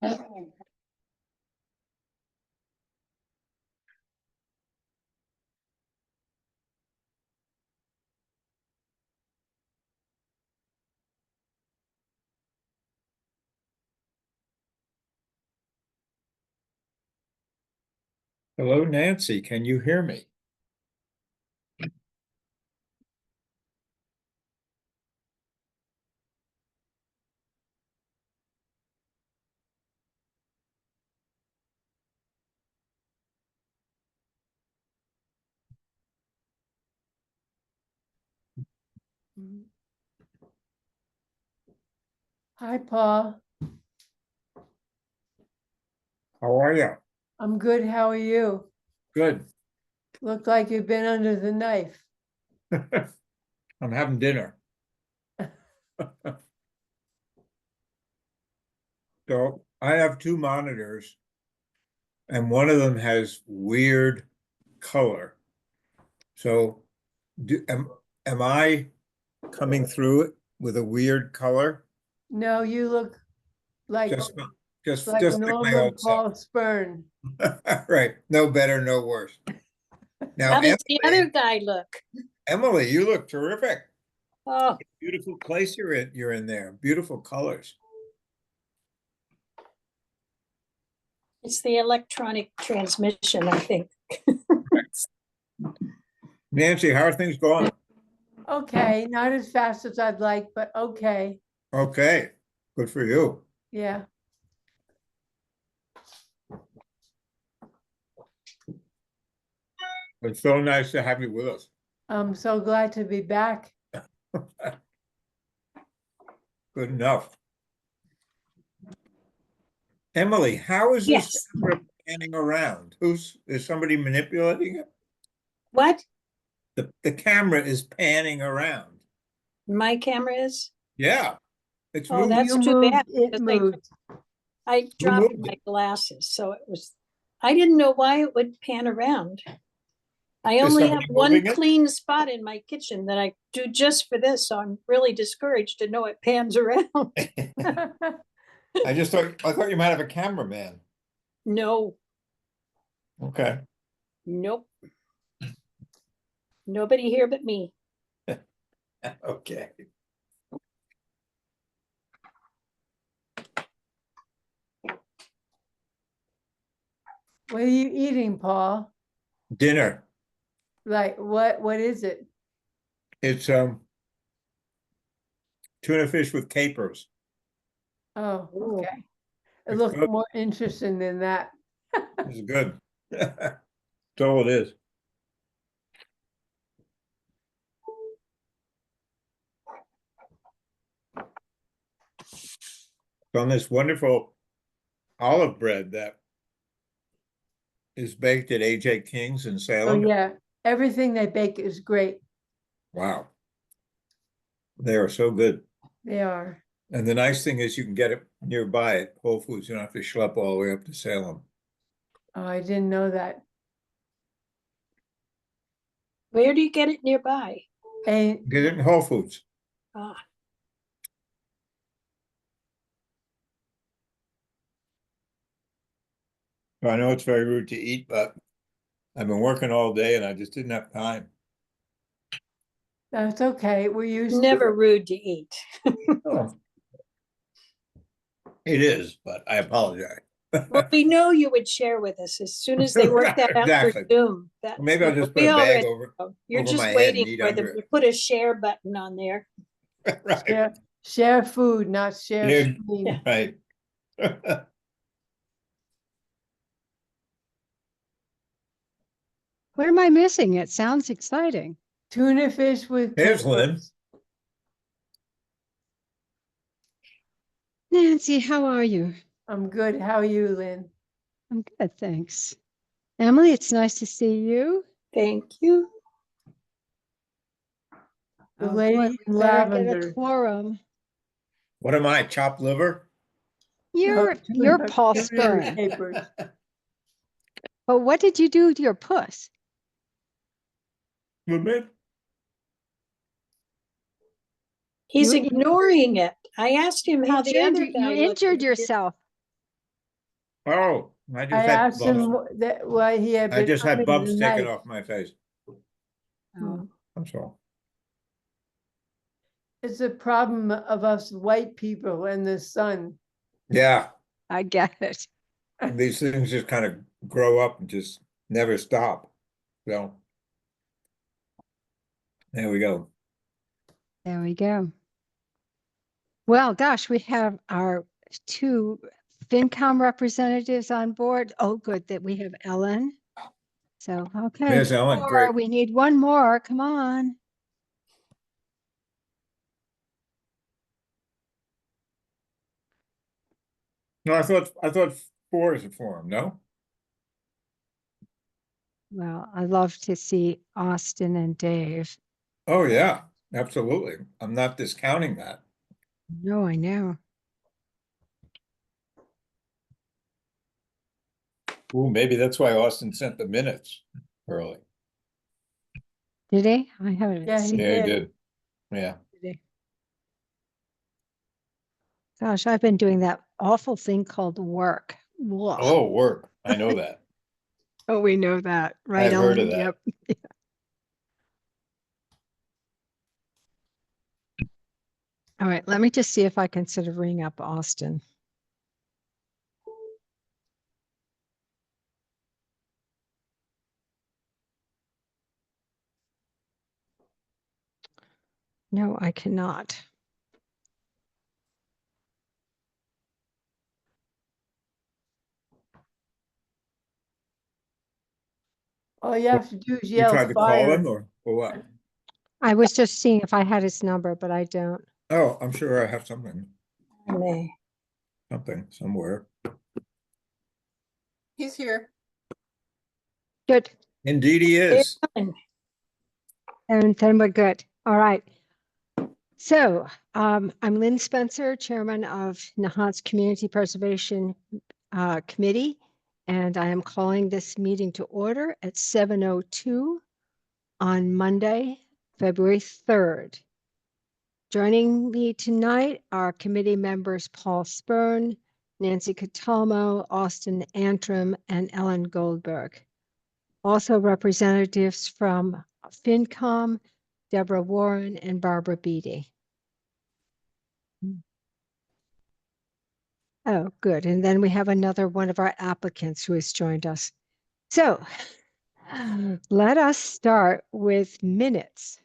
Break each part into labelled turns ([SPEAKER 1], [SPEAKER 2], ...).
[SPEAKER 1] Hello, Nancy. Can you hear me?
[SPEAKER 2] Hi, Paul.
[SPEAKER 1] How are you?
[SPEAKER 2] I'm good. How are you?
[SPEAKER 1] Good.
[SPEAKER 2] Look like you've been under the knife.
[SPEAKER 1] I'm having dinner. So I have two monitors, and one of them has weird color. So am I coming through it with a weird color?
[SPEAKER 2] No, you look like
[SPEAKER 1] Just just
[SPEAKER 2] like
[SPEAKER 1] just like my
[SPEAKER 2] Norman
[SPEAKER 1] old self.
[SPEAKER 2] Paul Spern.
[SPEAKER 1] Right. No better, no worse. Now,
[SPEAKER 3] How does the other guy look?
[SPEAKER 1] Emily, you look terrific.
[SPEAKER 3] Oh,
[SPEAKER 1] Beautiful place you're in there. Beautiful colors.
[SPEAKER 3] it's the electronic transmission, I think.
[SPEAKER 1] Nancy, how are things going?
[SPEAKER 2] Okay, not as fast as I'd like, but okay.
[SPEAKER 1] Okay, good for you.
[SPEAKER 2] Yeah.
[SPEAKER 1] It's so nice to have you with us.
[SPEAKER 2] I'm so glad to be back.
[SPEAKER 1] Good enough. Emily, how is this
[SPEAKER 3] Yes.
[SPEAKER 1] camera panning around? Is somebody manipulating it?
[SPEAKER 3] What?
[SPEAKER 1] The camera is panning around.
[SPEAKER 3] My camera is?
[SPEAKER 1] Yeah, it's
[SPEAKER 3] Oh,
[SPEAKER 1] moving.
[SPEAKER 3] that's
[SPEAKER 2] You
[SPEAKER 3] too
[SPEAKER 2] moved,
[SPEAKER 3] bad.
[SPEAKER 2] it
[SPEAKER 3] because
[SPEAKER 2] moved.
[SPEAKER 3] I
[SPEAKER 1] Who
[SPEAKER 3] dropped
[SPEAKER 1] moved
[SPEAKER 3] my
[SPEAKER 1] it?
[SPEAKER 3] glasses, so it was, I didn't know why it would pan around. I
[SPEAKER 1] Is
[SPEAKER 3] only have
[SPEAKER 1] somebody
[SPEAKER 3] one
[SPEAKER 1] moving it?
[SPEAKER 3] clean spot in my kitchen that I do just for this, so I'm really discouraged to know it pans around.
[SPEAKER 1] I thought you might have a cameraman.
[SPEAKER 3] No,
[SPEAKER 1] Okay.
[SPEAKER 3] nope. Nobody here but me.
[SPEAKER 1] Okay.
[SPEAKER 2] What are you eating, Paul?
[SPEAKER 1] Dinner.
[SPEAKER 2] Like what is it?
[SPEAKER 1] It's tuna fish with capers.
[SPEAKER 2] Oh,
[SPEAKER 3] Ooh.
[SPEAKER 2] okay. It
[SPEAKER 1] It's
[SPEAKER 2] looked
[SPEAKER 1] good.
[SPEAKER 2] more interesting than that.
[SPEAKER 1] It's good. That's all it is. On this wonderful olive bread that is baked at AJ King's in
[SPEAKER 2] Oh
[SPEAKER 1] Salem.
[SPEAKER 2] yeah, everything they bake is great.
[SPEAKER 1] Wow. They are so good.
[SPEAKER 2] They are.
[SPEAKER 1] And the nice thing is you can get it nearby at Whole Foods. You don't have to schlep all the way up to Salem.
[SPEAKER 2] Oh, I didn't know that.
[SPEAKER 3] Where do you get it nearby?
[SPEAKER 2] And
[SPEAKER 1] Get it in Whole Foods.
[SPEAKER 3] Ah,
[SPEAKER 1] I know it's very rude to eat, but I've been working all day and I just didn't have time.
[SPEAKER 2] that's okay. We're used to
[SPEAKER 3] never
[SPEAKER 2] it.
[SPEAKER 3] rude to eat.
[SPEAKER 1] Oh. It is, but I apologize.
[SPEAKER 3] Well, we know you would share with us as soon as they work that out for
[SPEAKER 1] Exactly.
[SPEAKER 3] Zoom. That,
[SPEAKER 1] Maybe I'll just put
[SPEAKER 3] we
[SPEAKER 1] a bag
[SPEAKER 3] already
[SPEAKER 1] over
[SPEAKER 3] know. You're
[SPEAKER 1] my
[SPEAKER 3] just
[SPEAKER 1] head and
[SPEAKER 3] waiting
[SPEAKER 1] eat
[SPEAKER 3] for
[SPEAKER 1] under
[SPEAKER 3] them
[SPEAKER 1] it.
[SPEAKER 3] to put a share button on there.
[SPEAKER 1] Right.
[SPEAKER 2] Share food, not share
[SPEAKER 1] Yeah,
[SPEAKER 2] screen.
[SPEAKER 1] right.
[SPEAKER 4] What am I missing? It sounds exciting.
[SPEAKER 2] Tuna fish with
[SPEAKER 1] Here's Lynn.
[SPEAKER 2] capers.
[SPEAKER 4] Nancy, how are you?
[SPEAKER 2] I'm good. How are you, Lynn?
[SPEAKER 4] I'm good, thanks. Emily, it's nice to see you.
[SPEAKER 3] Thank you.
[SPEAKER 2] The
[SPEAKER 4] Oh, boy,
[SPEAKER 2] lady
[SPEAKER 4] we
[SPEAKER 2] in
[SPEAKER 4] better get a
[SPEAKER 2] lavender.
[SPEAKER 4] quorum.
[SPEAKER 1] What am I, chopped liver?
[SPEAKER 2] No,
[SPEAKER 4] You're
[SPEAKER 2] tuna-
[SPEAKER 4] Paul
[SPEAKER 2] tuna with
[SPEAKER 4] Spurn.
[SPEAKER 2] capers.
[SPEAKER 4] But what did you do to your puss?
[SPEAKER 1] Admit.
[SPEAKER 3] He's
[SPEAKER 4] You-
[SPEAKER 3] ignoring it. I asked him how the other
[SPEAKER 4] You
[SPEAKER 3] guy looked.
[SPEAKER 4] injured yourself.
[SPEAKER 1] Oh, I
[SPEAKER 2] I
[SPEAKER 1] just had
[SPEAKER 2] asked him
[SPEAKER 1] bumps.
[SPEAKER 2] that why he had
[SPEAKER 1] I
[SPEAKER 2] been
[SPEAKER 1] just had
[SPEAKER 2] coming
[SPEAKER 1] bumps taken
[SPEAKER 2] tonight.
[SPEAKER 1] off my face.
[SPEAKER 4] Oh,
[SPEAKER 1] That's all.
[SPEAKER 2] It's a problem of us white people and the sun.
[SPEAKER 1] Yeah,
[SPEAKER 4] I get it.
[SPEAKER 1] these things just kind of grow up and just never stop. So there we go.
[SPEAKER 4] There we go. Well, gosh, we have our two FinCom representatives on board. Oh, good that we have Ellen. So, okay.
[SPEAKER 1] There's Ellen,
[SPEAKER 4] More.
[SPEAKER 1] great.
[SPEAKER 4] We need one more. Come on.
[SPEAKER 1] No, I thought four is a forum, no?
[SPEAKER 4] Well, I love to see Austin and Dave.
[SPEAKER 1] Oh, yeah, absolutely. I'm not discounting that.
[SPEAKER 4] No, I know.
[SPEAKER 1] Ooh, maybe that's why Austin sent the minutes early.
[SPEAKER 4] Did he? I haven't
[SPEAKER 2] Yeah, he
[SPEAKER 4] seen
[SPEAKER 1] Yeah, he
[SPEAKER 2] did.
[SPEAKER 1] did. Yeah.
[SPEAKER 4] it. Gosh, I've been doing that awful thing called work. Whoa.
[SPEAKER 1] Oh, work. I know that.
[SPEAKER 4] Oh, we know that, right,
[SPEAKER 1] I've heard of
[SPEAKER 4] Ellen?
[SPEAKER 1] that.
[SPEAKER 4] Yep. All right, let me just see if I can sort of ring up Austin. No, I cannot.
[SPEAKER 2] All you have to do is
[SPEAKER 1] You
[SPEAKER 2] yell
[SPEAKER 1] tried to call him
[SPEAKER 2] fire.
[SPEAKER 1] or what?
[SPEAKER 4] I was just seeing if I had his number, but I don't.
[SPEAKER 1] Oh, I'm sure I have something,
[SPEAKER 4] Really?
[SPEAKER 1] somewhere.
[SPEAKER 5] He's here.
[SPEAKER 4] Good.
[SPEAKER 1] Indeed he is.
[SPEAKER 4] And then we're good. All right. So I'm Lynn Spencer, Chairman of Nahant's Community Preservation Committee, and I am calling this meeting to order at 7:02 on Monday, February 3rd. Joining me tonight are committee members Paul Spurn, Nancy Catalmo, Austin Antrim, and Ellen Goldberg. Also representatives from FinCom, Deborah Warren and Barbara Beatty. Oh, good. And then we have another one of our applicants who has joined us. So let us start with minutes.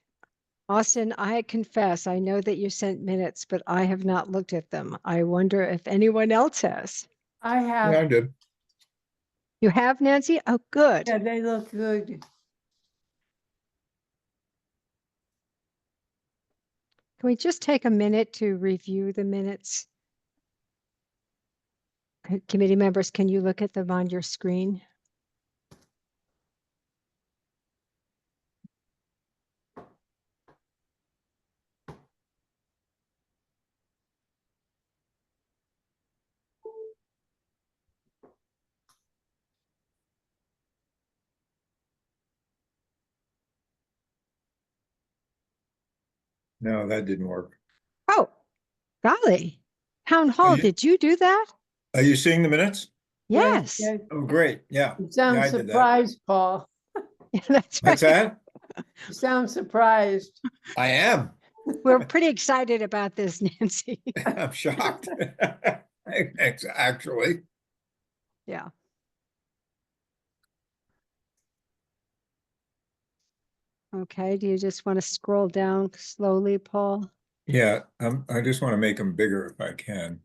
[SPEAKER 4] Austin, I confess, I know that you sent minutes, but I have not looked at them. I wonder if anyone else has.
[SPEAKER 2] I
[SPEAKER 1] Yeah, I
[SPEAKER 2] have,
[SPEAKER 1] did.
[SPEAKER 4] You have, Nancy? Oh, good.
[SPEAKER 2] yeah, they look good.
[SPEAKER 4] Can we just take a minute to review the minutes? Committee members, can you look at them on your screen?
[SPEAKER 1] No, that didn't work.
[SPEAKER 4] Oh, golly. Town
[SPEAKER 1] Are
[SPEAKER 4] Hall,
[SPEAKER 1] you,
[SPEAKER 4] did you do that?
[SPEAKER 1] are you seeing the minutes?
[SPEAKER 2] Yes,
[SPEAKER 4] Yes.
[SPEAKER 1] Oh, great. Yeah.
[SPEAKER 2] You
[SPEAKER 1] Yeah,
[SPEAKER 2] sound
[SPEAKER 1] I did that.
[SPEAKER 2] surprised, Paul.
[SPEAKER 4] Yeah, that's
[SPEAKER 1] What's
[SPEAKER 4] right.
[SPEAKER 1] that?
[SPEAKER 2] You sound surprised.
[SPEAKER 1] I am.
[SPEAKER 4] We're pretty excited about this, Nancy.
[SPEAKER 1] I'm shocked. Actually.
[SPEAKER 4] Yeah. Okay, do you just want to scroll down slowly, Paul?
[SPEAKER 1] Yeah, I just want to make them bigger if I can.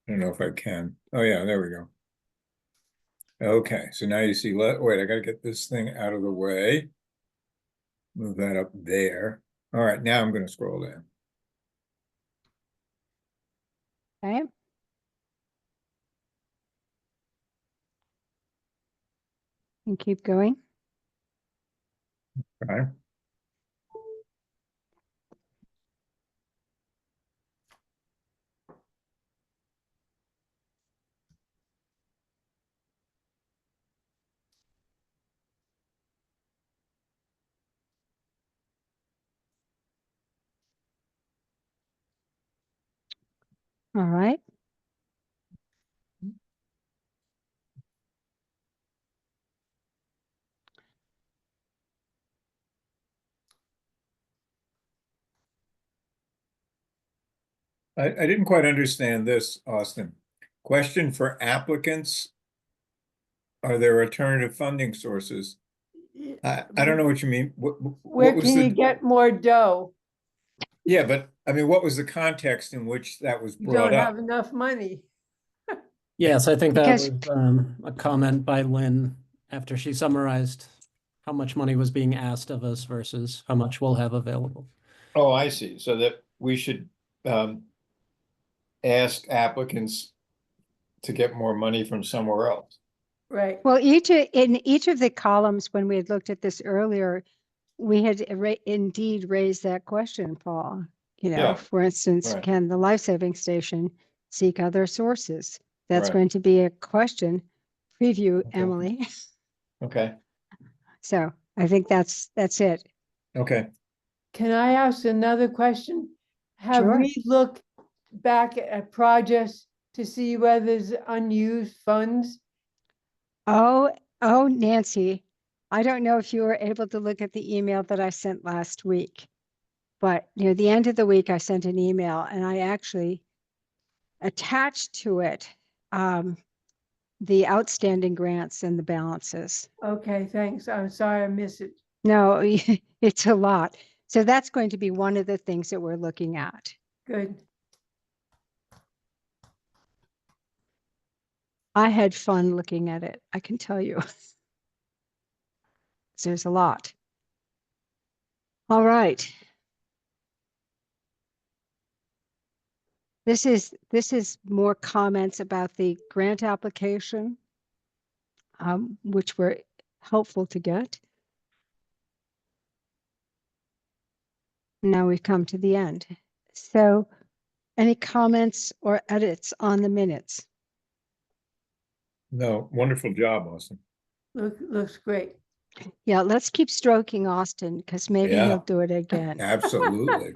[SPEAKER 1] I don't know if I can. Oh yeah, there we go. Okay, so now you see, wait, I gotta get this thing out of the way. Move that up there. All right, now I'm gonna scroll down.
[SPEAKER 4] Okay. And keep going.
[SPEAKER 1] All right.
[SPEAKER 4] All right.
[SPEAKER 1] I didn't quite understand this, Austin. Question for applicants. Are there alternative funding sources? I don't know what you mean.
[SPEAKER 2] Where
[SPEAKER 1] What was
[SPEAKER 2] can you
[SPEAKER 1] the,
[SPEAKER 2] get more dough?
[SPEAKER 1] yeah, but I mean, what was the context in which that was
[SPEAKER 2] You
[SPEAKER 1] brought
[SPEAKER 2] don't have
[SPEAKER 1] up?
[SPEAKER 2] enough money.
[SPEAKER 5] Yes, I think that
[SPEAKER 4] Because-
[SPEAKER 5] was a comment by Lynn after she summarized how much money was being asked of us versus how much we'll have available.
[SPEAKER 1] Oh, I see. So that we should ask applicants to get more money from somewhere else.
[SPEAKER 2] Right.
[SPEAKER 4] Well, in each of the columns, when we had looked at this earlier, we had indeed raised that question, Paul. You know,
[SPEAKER 1] Yeah,
[SPEAKER 4] for instance,
[SPEAKER 1] right.
[SPEAKER 4] can the life-saving station seek other sources? That's
[SPEAKER 1] Right.
[SPEAKER 4] going to be a question. Preview,
[SPEAKER 1] Okay.
[SPEAKER 4] Emily.
[SPEAKER 1] Okay,
[SPEAKER 4] So I think that's it.
[SPEAKER 1] okay.
[SPEAKER 2] Can I ask another question? Have
[SPEAKER 4] Sure.
[SPEAKER 2] we looked back at projects to see whether there's unused funds?
[SPEAKER 4] Oh, Nancy, I don't know if you were able to look at the email that I sent last week, but near the end of the week, I sent an email and I actually attached to it the outstanding grants and the balances.
[SPEAKER 2] Okay, thanks. I'm sorry I missed it.
[SPEAKER 4] No, it's a lot. So that's going to be one of the things that we're looking at.
[SPEAKER 2] Good.
[SPEAKER 4] I had fun looking at it, I can tell you. There's a lot. All right. This is more comments about the grant application, which were helpful to get. Now we've come to the end. So any comments or edits on the minutes?
[SPEAKER 1] No, wonderful job, Austin.
[SPEAKER 2] Looks great.
[SPEAKER 4] Yeah, let's keep stroking Austin because maybe
[SPEAKER 1] Yeah.
[SPEAKER 4] he'll do it again.
[SPEAKER 1] Absolutely.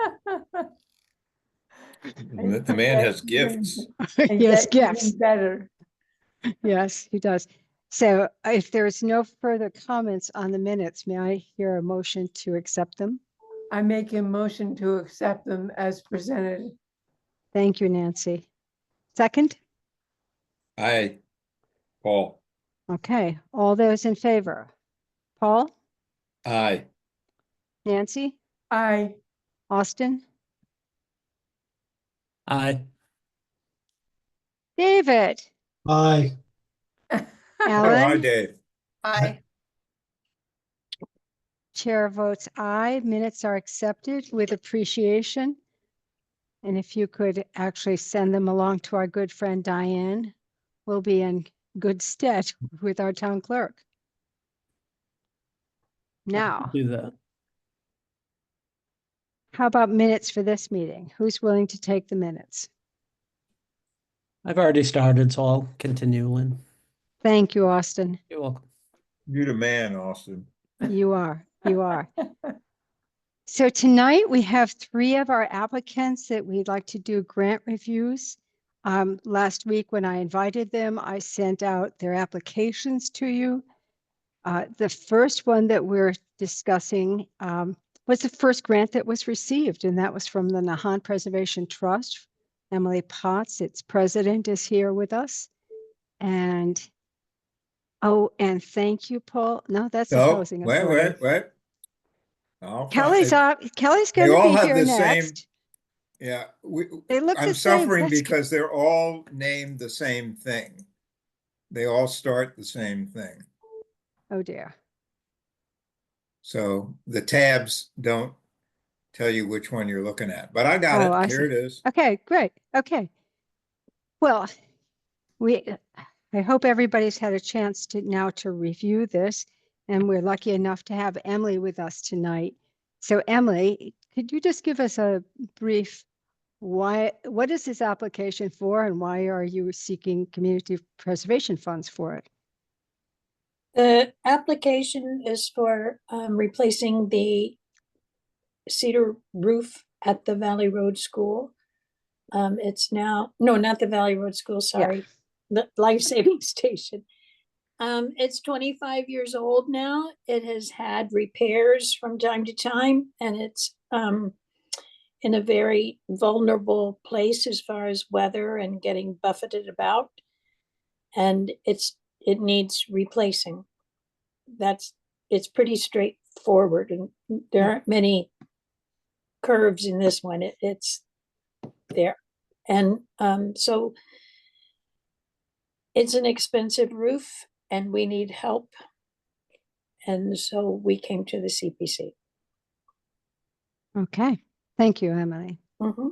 [SPEAKER 1] The man has gifts.
[SPEAKER 2] And
[SPEAKER 4] Yes,
[SPEAKER 2] get even
[SPEAKER 4] gifts.
[SPEAKER 2] better.
[SPEAKER 4] Yes, he does. So if there's no further comments on the minutes, may I hear a motion to accept them?
[SPEAKER 2] I make a motion to accept them as presented.
[SPEAKER 4] Thank you, Nancy. Second?
[SPEAKER 1] Aye, Paul.
[SPEAKER 4] Okay, all those in favor? Paul,
[SPEAKER 1] Aye.
[SPEAKER 4] Nancy,
[SPEAKER 2] I,
[SPEAKER 4] Austin,
[SPEAKER 5] Aye.
[SPEAKER 4] David,
[SPEAKER 6] Aye.
[SPEAKER 1] Oh, hi,
[SPEAKER 4] Alan,
[SPEAKER 1] Dave.
[SPEAKER 3] Aye.
[SPEAKER 4] chair votes aye. Minutes are accepted with appreciation. And if you could actually send them along to our good friend Diane, we'll be in good stead with our town clerk. Now,
[SPEAKER 5] Do that.
[SPEAKER 4] how about minutes for this meeting? Who's willing to take the minutes?
[SPEAKER 5] I've already started, so I'll continue, Lynn.
[SPEAKER 4] Thank you, Austin.
[SPEAKER 5] You're welcome.
[SPEAKER 1] You're the man, Austin.
[SPEAKER 4] You are, you are. So tonight we have 3 of our applicants that we'd like to do grant reviews. Last week when I invited them, I sent out their applications to you. The first one that we're discussing was the first grant that was received, and that was from the Nahant Preservation Trust. Emily Potts, its president, is here with us. And thank you, Paul. No, that's the
[SPEAKER 1] No,
[SPEAKER 4] housing
[SPEAKER 1] wait.
[SPEAKER 4] authority.
[SPEAKER 1] I'll find
[SPEAKER 4] Kelly's
[SPEAKER 1] it.
[SPEAKER 4] up. Kelly's
[SPEAKER 1] They
[SPEAKER 4] going to
[SPEAKER 1] all
[SPEAKER 4] be
[SPEAKER 1] have
[SPEAKER 4] here
[SPEAKER 1] the same.
[SPEAKER 4] next.
[SPEAKER 1] Yeah,
[SPEAKER 4] They look
[SPEAKER 1] I'm
[SPEAKER 4] the same.
[SPEAKER 1] suffering
[SPEAKER 4] That's good.
[SPEAKER 1] because they're all named the same thing. They all start the same thing.
[SPEAKER 4] Oh dear.
[SPEAKER 1] So the tabs don't tell you which one you're looking at, but I got
[SPEAKER 4] Oh, I
[SPEAKER 1] it. Here
[SPEAKER 4] see.
[SPEAKER 1] it is.
[SPEAKER 4] Okay, great. Okay. Well, I hope everybody's had a chance to review this, and we're lucky enough to have Emily with us tonight. So Emily, could you just give us a brief what is this application for, and why are you seeking community preservation funds for it?
[SPEAKER 3] The application is for replacing the cedar roof at the Valley Road School. It's now, no, not the Valley Road School, sorry, the Life Saving Station. It's 25 years old now. It has had repairs from time to time, and in a very vulnerable place as far as weather and getting buffeted about. And it needs replacing. It's pretty straightforward, and there aren't many curves in this one. It's there. And so it's an expensive roof and we need help. And so we came to the CPC.
[SPEAKER 4] Okay, thank you, Emily.
[SPEAKER 3] Mhm.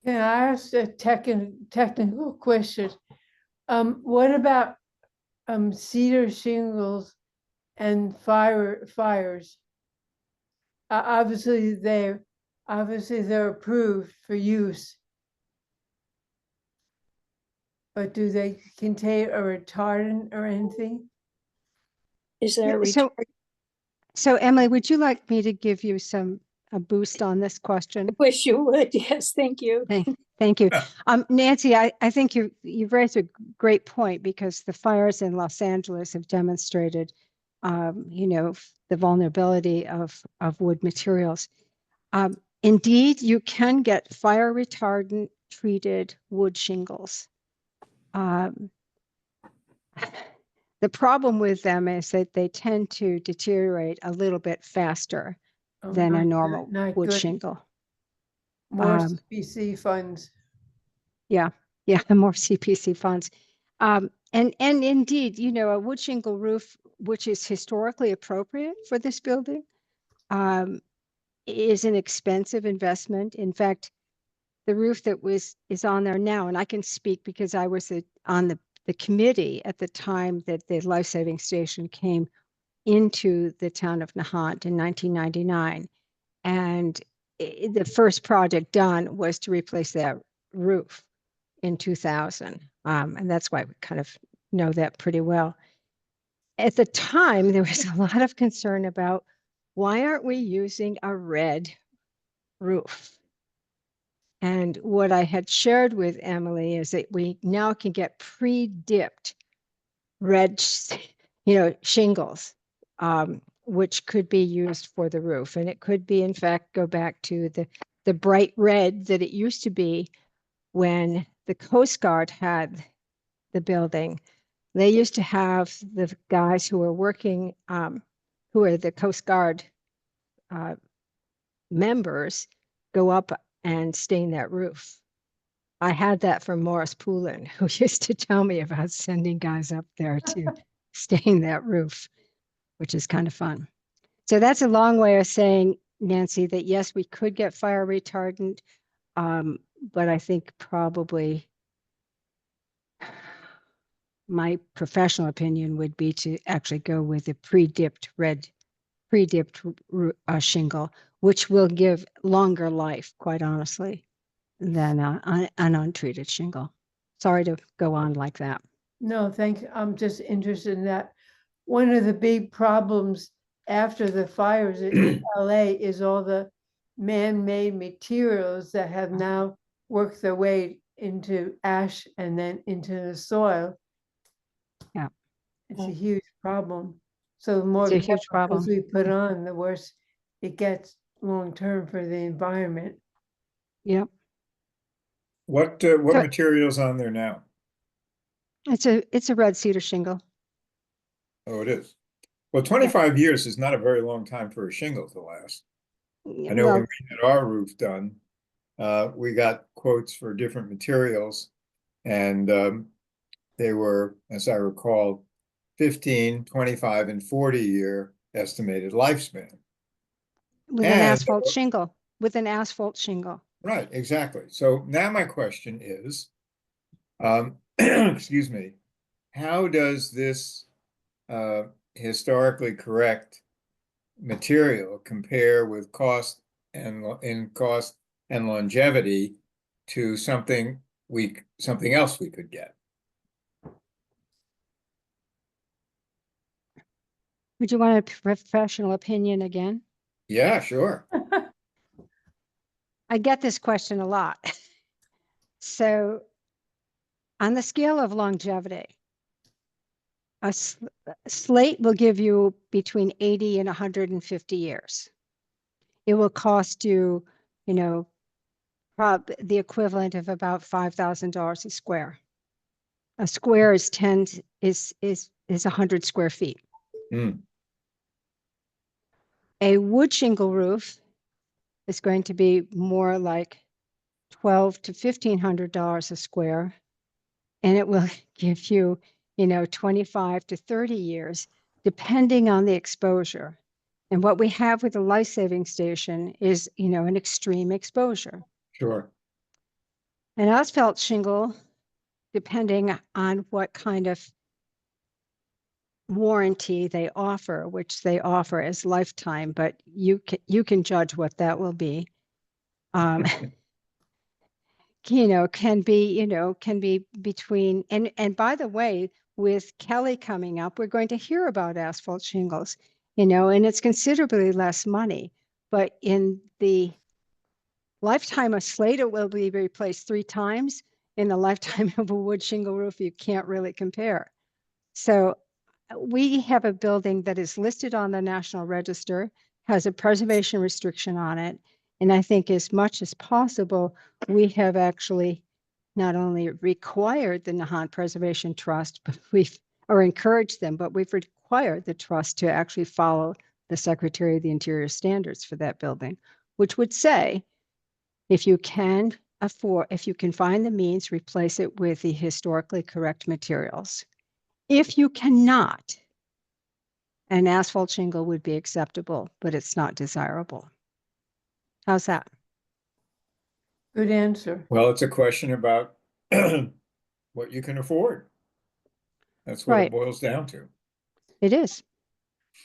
[SPEAKER 2] Can I ask a technical question? What about cedar shingles and fires? Obviously they're approved for use. But do they contain a retardant or anything?
[SPEAKER 3] Is there a
[SPEAKER 4] So,
[SPEAKER 3] retard?
[SPEAKER 4] so Emily, would you like me to give you a boost on this question?
[SPEAKER 3] I wish you would. Yes, thank you.
[SPEAKER 4] Thank you. Nancy, I think you've raised a great point, because the fires in Los Angeles have demonstrated, the vulnerability of wood materials. Indeed, you can get fire retardant treated wood shingles. The problem with them is that they tend to deteriorate a little bit faster
[SPEAKER 2] Oh,
[SPEAKER 4] than
[SPEAKER 2] not
[SPEAKER 4] a
[SPEAKER 2] good,
[SPEAKER 4] normal
[SPEAKER 2] not
[SPEAKER 4] wood
[SPEAKER 2] good.
[SPEAKER 4] shingle.
[SPEAKER 2] More
[SPEAKER 4] Um,
[SPEAKER 2] CPC funds.
[SPEAKER 4] Yeah, more CPC funds. And indeed, a wood shingle roof, which is historically appropriate for this building, um, is an expensive investment. In fact, the roof that is on there now, and I can speak because I was on the committee at the time that the life-saving station came into the town of Nahant in 1999. And the first project done was to replace that roof in 2000. And that's why we kind of know that pretty well. At the time, there was a lot of concern about, why aren't we using a red roof? And what I had shared with Emily is that we now can get pre-dipped red, shingles, which could be used for the roof. And it could be, in fact, go back to the bright red that it used to be when the Coast Guard had the building. They used to have the guys who were working, who are the Coast Guard members, go up and stain that roof. I had that from Morris Poulin, who used to tell me about sending guys up there to stain that roof, which is kind of fun. So that's a long way of saying, Nancy, that yes, we could get fire retardant, but I think probably my professional opinion would be to actually go with the pre-dipped shingle, which will give longer life, quite honestly, than an untreated shingle. Sorry to go on like that.
[SPEAKER 2] No, thanks. I'm just interested in that. One of the big problems after the fires in LA is all the man-made materials that have now worked their way into ash and then into the soil.
[SPEAKER 4] Yeah.
[SPEAKER 2] It's a huge problem. So the more
[SPEAKER 4] It's a huge
[SPEAKER 2] chemicals
[SPEAKER 4] problem.
[SPEAKER 2] we put on, the worse it gets long-term for the environment.
[SPEAKER 4] Yep.
[SPEAKER 1] What
[SPEAKER 4] So-
[SPEAKER 1] material's on there now?
[SPEAKER 4] It's a red cedar shingle.
[SPEAKER 1] Oh, it is. Well, 25 years is not a very long time for a shingle to last. I know when
[SPEAKER 4] Well,
[SPEAKER 1] we had our roof done, we got quotes for different materials, and they were, as I recall, 15, 25, and 40-year estimated lifespan.
[SPEAKER 4] with an
[SPEAKER 1] And
[SPEAKER 4] asphalt shingle,
[SPEAKER 1] right, exactly. So now my question is, excuse me, how does this historically correct material compare with cost and longevity to something else we could get?
[SPEAKER 4] Would you want a professional opinion again?
[SPEAKER 1] Yeah, sure.
[SPEAKER 4] I get this question a lot. So on the scale of longevity, a slate will give you between 80 and 150 years. It will cost you, the equivalent of about $5,000 a square. A square is 100 square feet.
[SPEAKER 1] Hmm.
[SPEAKER 4] A wood shingle roof is going to be more like $1,200 to $1,500 a square, and it will give you, 25 to 30 years, depending on the exposure. And what we have with the life-saving station is, an extreme exposure.
[SPEAKER 1] Sure.
[SPEAKER 4] An asphalt shingle, depending on what kind of warranty they offer, which they offer as lifetime, but you can judge what that will be. Can be between, and by the way, with Kelly coming up, we're going to hear about asphalt shingles, and it's considerably less money. But in the lifetime of slate, it will be replaced 3 times. In the lifetime of a wood shingle roof, you can't really compare. So we have a building that is listed on the National Register, has a preservation restriction on it. And I think as much as possible, we have actually not only required the Nahant Preservation Trust, but or encouraged them, but we've required the trust to actually follow the Secretary of the Interior standards for that building, which would say, if you can find the means, replace it with the historically correct materials. If you cannot, an asphalt shingle would be acceptable, but it's not desirable. How's that?
[SPEAKER 2] Good answer.
[SPEAKER 1] Well, it's a question about what you can afford. That's what it
[SPEAKER 4] Right.
[SPEAKER 1] boils down to.
[SPEAKER 4] It is.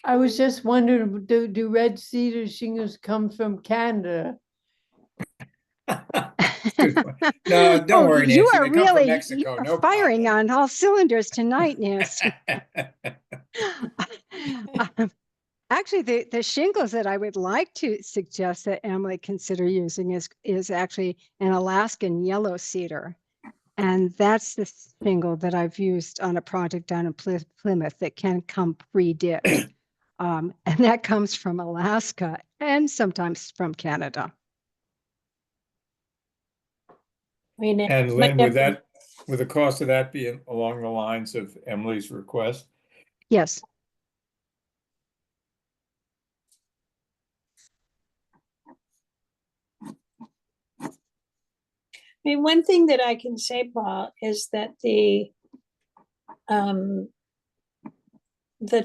[SPEAKER 2] I was just wondering, do red cedar shingles come from Canada?
[SPEAKER 1] Good point. No, don't
[SPEAKER 4] Oh,
[SPEAKER 1] worry,
[SPEAKER 4] you
[SPEAKER 1] Nancy.
[SPEAKER 4] are
[SPEAKER 1] They come from
[SPEAKER 4] really
[SPEAKER 1] Mexico. No
[SPEAKER 4] firing
[SPEAKER 1] problem.
[SPEAKER 4] on all cylinders tonight, Nancy. Actually, the shingles that I would like to suggest that Emily consider using is actually an Alaskan yellow cedar. And that's the shingle that I've used on a project down in Plymouth that can come pre-dipped. And that comes from Alaska and sometimes from Canada.
[SPEAKER 3] I mean,
[SPEAKER 1] And
[SPEAKER 3] it's
[SPEAKER 1] Lynn,
[SPEAKER 3] no
[SPEAKER 1] would
[SPEAKER 3] different.
[SPEAKER 1] the cost of that be along the lines of Emily's request?
[SPEAKER 4] Yes.
[SPEAKER 3] I mean, one thing that I can say, Paul, is that the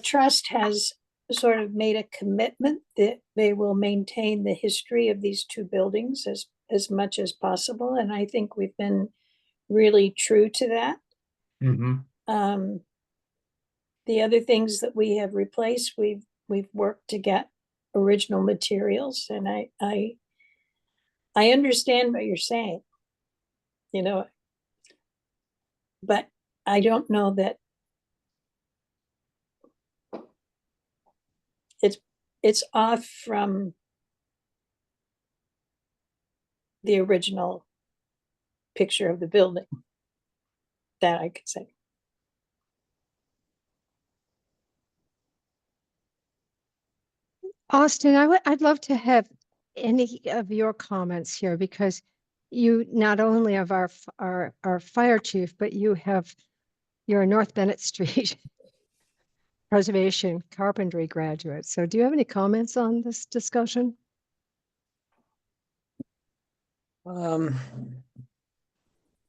[SPEAKER 3] trust has sort of made a commitment that they will maintain the history of these 2 buildings as much as possible. And I think we've been really true to that.
[SPEAKER 1] Mm-hmm.
[SPEAKER 3] The other things that we have replaced, we've worked to get original materials, and I understand what you're saying, but I don't know that it's off from the original picture of the building. That I could say.
[SPEAKER 4] Austin, I'd love to have any of your comments here, because you not only have our fire chief, but you're a North Bennett Street preservation carpentry graduate. So do you have any comments on this discussion?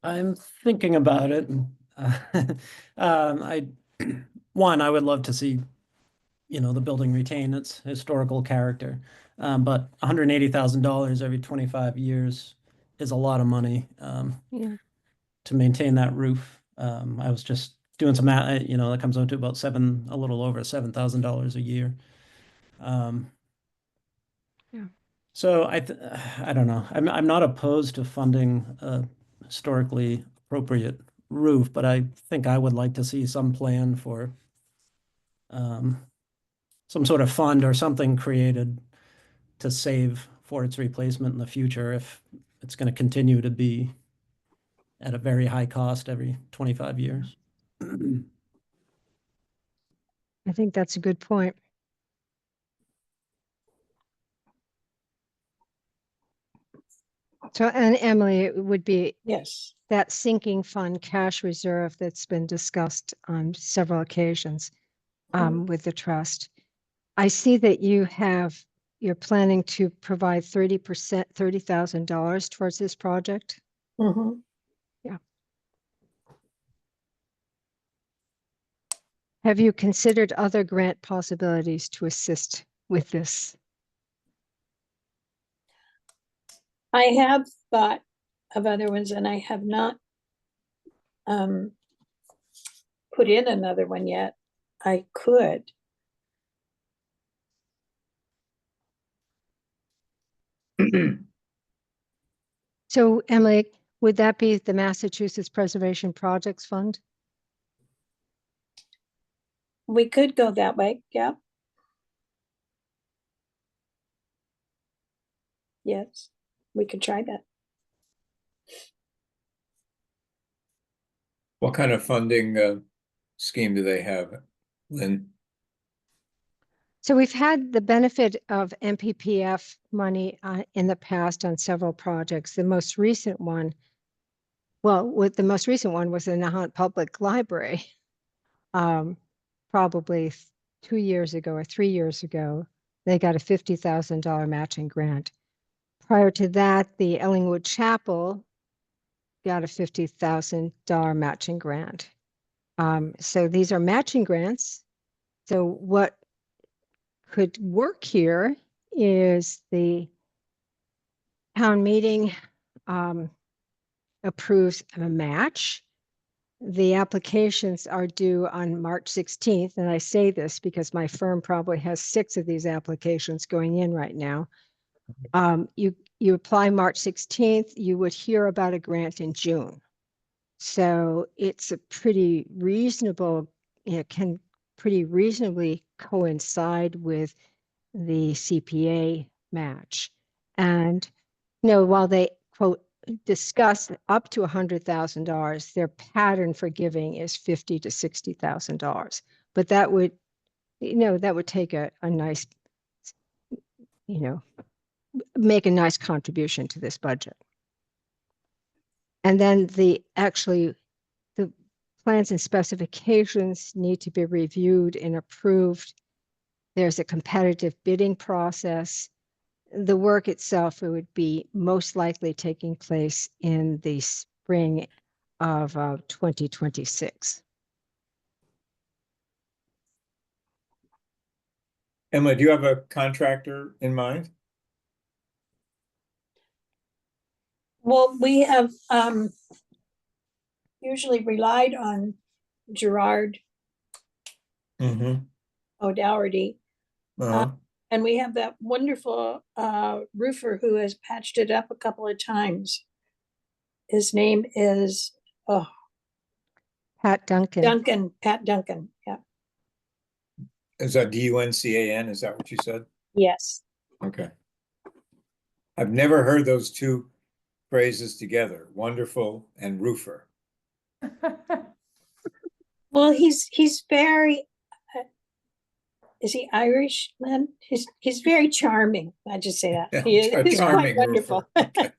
[SPEAKER 5] I'm thinking about it. I I would love to see, the building retain its historical character. But $180,000 every 25 years is a lot of money
[SPEAKER 4] Yeah.
[SPEAKER 5] to maintain that roof. I was just doing some math, that comes out to about a little over $7,000 a year.
[SPEAKER 4] Yeah.
[SPEAKER 5] So I don't know. I'm not opposed to funding a historically appropriate roof, but I think I would like to see some plan for some sort of fund or something created to save for its replacement in the future if it's going to continue to be at a very high cost every 25 years.
[SPEAKER 4] I think that's a good point. So, and Emily, it would be
[SPEAKER 3] Yes.
[SPEAKER 4] that sinking fund cash reserve that's been discussed on several occasions with the trust. I see that you're planning to provide 30%, $30,000 towards this project.
[SPEAKER 3] Mhm.
[SPEAKER 4] Have you considered other grant possibilities to assist with this?
[SPEAKER 3] I have thought of other ones and I have not um, put in another one yet. I could.
[SPEAKER 4] So Emily, would that be the Massachusetts Preservation Projects Fund?
[SPEAKER 3] We could go that way, yeah. Yes, we could try that.
[SPEAKER 1] What kind of funding scheme do they have, Lynn?
[SPEAKER 4] So we've had the benefit of MPPF money in the past on several projects. The most recent one, the most recent one was the Nahant Public Library. Probably 2 years ago or 3 years ago, they got a $50,000 matching grant. Prior to that, the Ellingwood Chapel got a $50,000 matching grant. So these are matching grants. So what could work here is the town meeting approves a match. The applications are due on March 16th, and I say this because my firm probably has 6 of these applications going in right now. You apply March 16th, you would hear about a grant in June. So it's a pretty reasonable, it can pretty reasonably coincide with the CPA match. And while they quote discuss up to $100,000, their pattern for giving is $50,000 to $60,000. But that would, that would take a nice, make a nice contribution to this budget. And then the plans and specifications need to be reviewed and approved. There's a competitive bidding process. The work itself, it would be most likely taking place in the spring of 2026.
[SPEAKER 1] Emma, do you have a contractor in mind?
[SPEAKER 3] Well, we have usually relied on Gerard
[SPEAKER 1] Mm-hmm.
[SPEAKER 3] O'Dougherty.
[SPEAKER 1] Uh-huh.
[SPEAKER 3] And we have that wonderful roofer who has patched it up a couple of times. His name is
[SPEAKER 4] Pat Duncan.
[SPEAKER 3] Pat Duncan. Yeah.
[SPEAKER 1] Is that Duncan? Is that what you said?
[SPEAKER 3] Yes.
[SPEAKER 1] Okay. I've never heard those two phrases together, wonderful and roofer.
[SPEAKER 3] Well, he's very. Is he Irish, Lynn? He's very charming. I just say that.
[SPEAKER 1] Yeah,
[SPEAKER 3] He's
[SPEAKER 1] charming
[SPEAKER 3] quite wonderful.
[SPEAKER 1] roofer. Okay.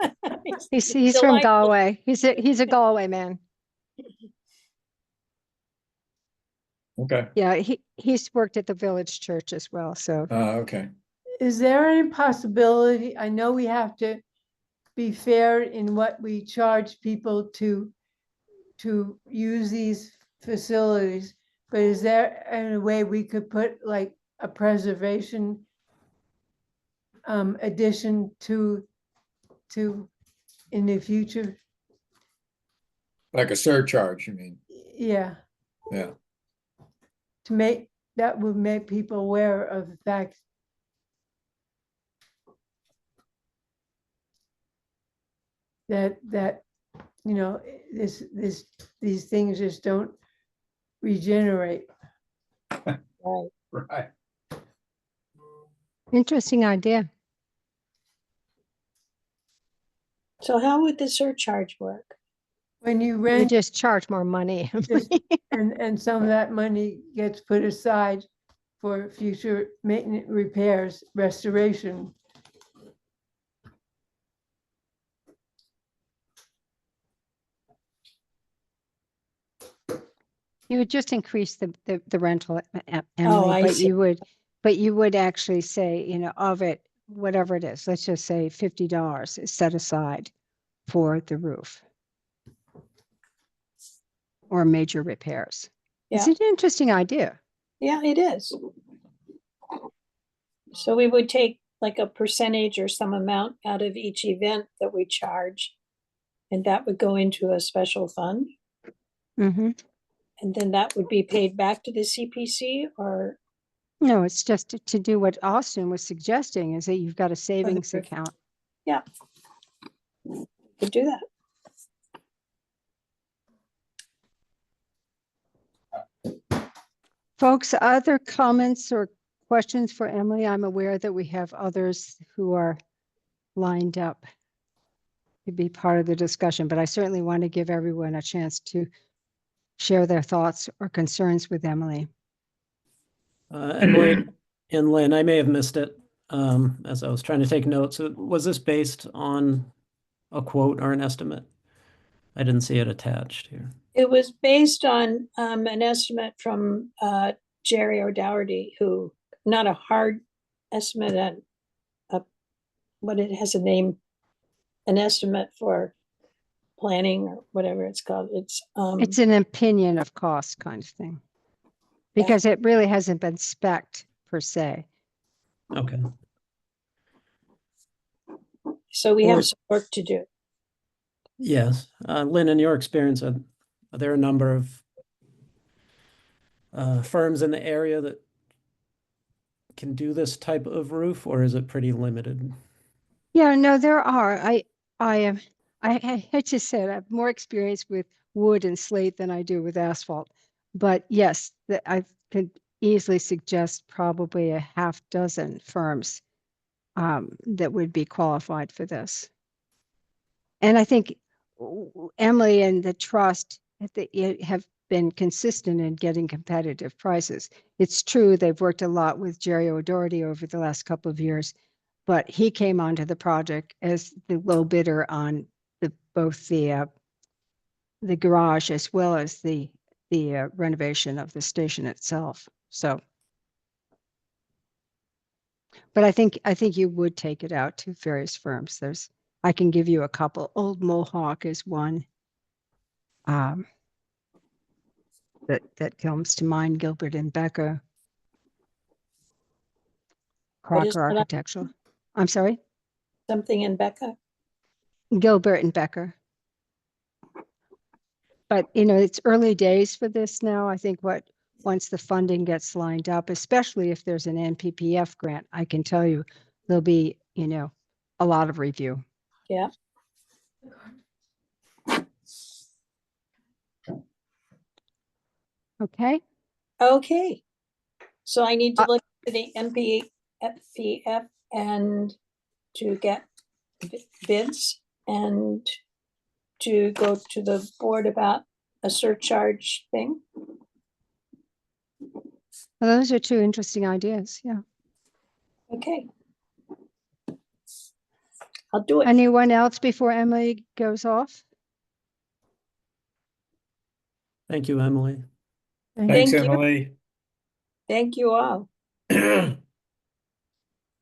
[SPEAKER 4] He's from
[SPEAKER 3] delightful.
[SPEAKER 4] Galway. He's a Galway man.
[SPEAKER 1] Okay.
[SPEAKER 4] Yeah, he's worked at the village church as well. So
[SPEAKER 1] Okay.
[SPEAKER 2] Is there any possibility, I know we have to be fair in what we charge people to use these facilities, but is there any way we could put like a preservation addition to in the future?
[SPEAKER 1] Like a surcharge, you mean?
[SPEAKER 2] Yeah,
[SPEAKER 1] Yeah.
[SPEAKER 2] that would make people aware of the fact that these things just don't regenerate.
[SPEAKER 3] Right.
[SPEAKER 1] Right.
[SPEAKER 4] interesting idea.
[SPEAKER 3] So how would the surcharge work?
[SPEAKER 2] When you
[SPEAKER 4] We
[SPEAKER 2] rent,
[SPEAKER 4] just charge more money.
[SPEAKER 2] just- and some of that money gets put aside for future maintenance, repairs, restoration.
[SPEAKER 4] You would just increase the rental,
[SPEAKER 3] Oh,
[SPEAKER 4] Emily,
[SPEAKER 3] I see.
[SPEAKER 4] but you would actually say, you know, of it, whatever it is, let's just say $50 is set aside for the roof or major repairs. It's
[SPEAKER 3] Yeah.
[SPEAKER 4] an interesting idea.
[SPEAKER 3] Yeah, it is. So we would take like a percentage or some amount out of each event that we charge. And that would go into a special fund.
[SPEAKER 4] Hmm.
[SPEAKER 3] And then that would be paid back to the CPC or
[SPEAKER 4] No, it's just to do what Austin was suggesting is that you've got a savings
[SPEAKER 3] roof.
[SPEAKER 4] account.
[SPEAKER 3] could do that.
[SPEAKER 4] Folks, other comments or questions for Emily? I'm aware that we have others who are lined up to be part of the discussion, but I certainly want to give everyone a chance to share their thoughts or concerns with Emily.
[SPEAKER 5] Emily and Lynn, I may have missed it as I was trying to take notes. Was this based on a quote or an estimate? I didn't see it attached here.
[SPEAKER 3] It was based on an estimate from Jerry O'Dougherty, who, not a hard estimate, what it has a name, an estimate for planning or whatever it's called. It's
[SPEAKER 4] It's an opinion of cost kind of thing. Because it really hasn't been spec'd per se.
[SPEAKER 5] Okay.
[SPEAKER 3] so we
[SPEAKER 5] Or-
[SPEAKER 3] have some work to do.
[SPEAKER 5] Yes. Lynn, in your experience, are there a number of firms in the area that can do this type of roof, or is it pretty limited?
[SPEAKER 4] Yeah, no, there are. I am, I hate to say it, I have more experience with wood and slate than I do with asphalt. But yes, I could easily suggest probably a half dozen firms that would be qualified for this. And I think Emily and the trust have been consistent in getting competitive prices. It's true they've worked a lot with Jerry O'Dougherty over the last couple of years, but he came onto the project as the low bidder on both the garage as well as the renovation of the station itself. So, but I think you would take it out to various firms. I can give you a couple. Old Mohawk is one. That comes to mind. Gilbert and Becker.
[SPEAKER 3] What is
[SPEAKER 4] Crocker
[SPEAKER 3] that?
[SPEAKER 4] Architectural. I'm sorry?
[SPEAKER 3] Something in Becca.
[SPEAKER 4] Gilbert and Becker. But, you know, it's early days for this now. I think once the funding gets lined up, especially if there's an NPPF grant, I can tell you there'll be, you know, a lot of review.
[SPEAKER 3] Yeah.
[SPEAKER 4] Okay.
[SPEAKER 3] Okay. So I need to
[SPEAKER 4] Uh,
[SPEAKER 3] look at the NPPF and to get bids and to go to the board about a surcharge thing.
[SPEAKER 4] Well, those are two interesting ideas. Yeah.
[SPEAKER 3] Okay. I'll do it.
[SPEAKER 4] Anyone else before Emily goes off?
[SPEAKER 5] Thank you, Emily.
[SPEAKER 1] Thanks,
[SPEAKER 3] Thank you.
[SPEAKER 1] Emily.
[SPEAKER 3] Thank you all.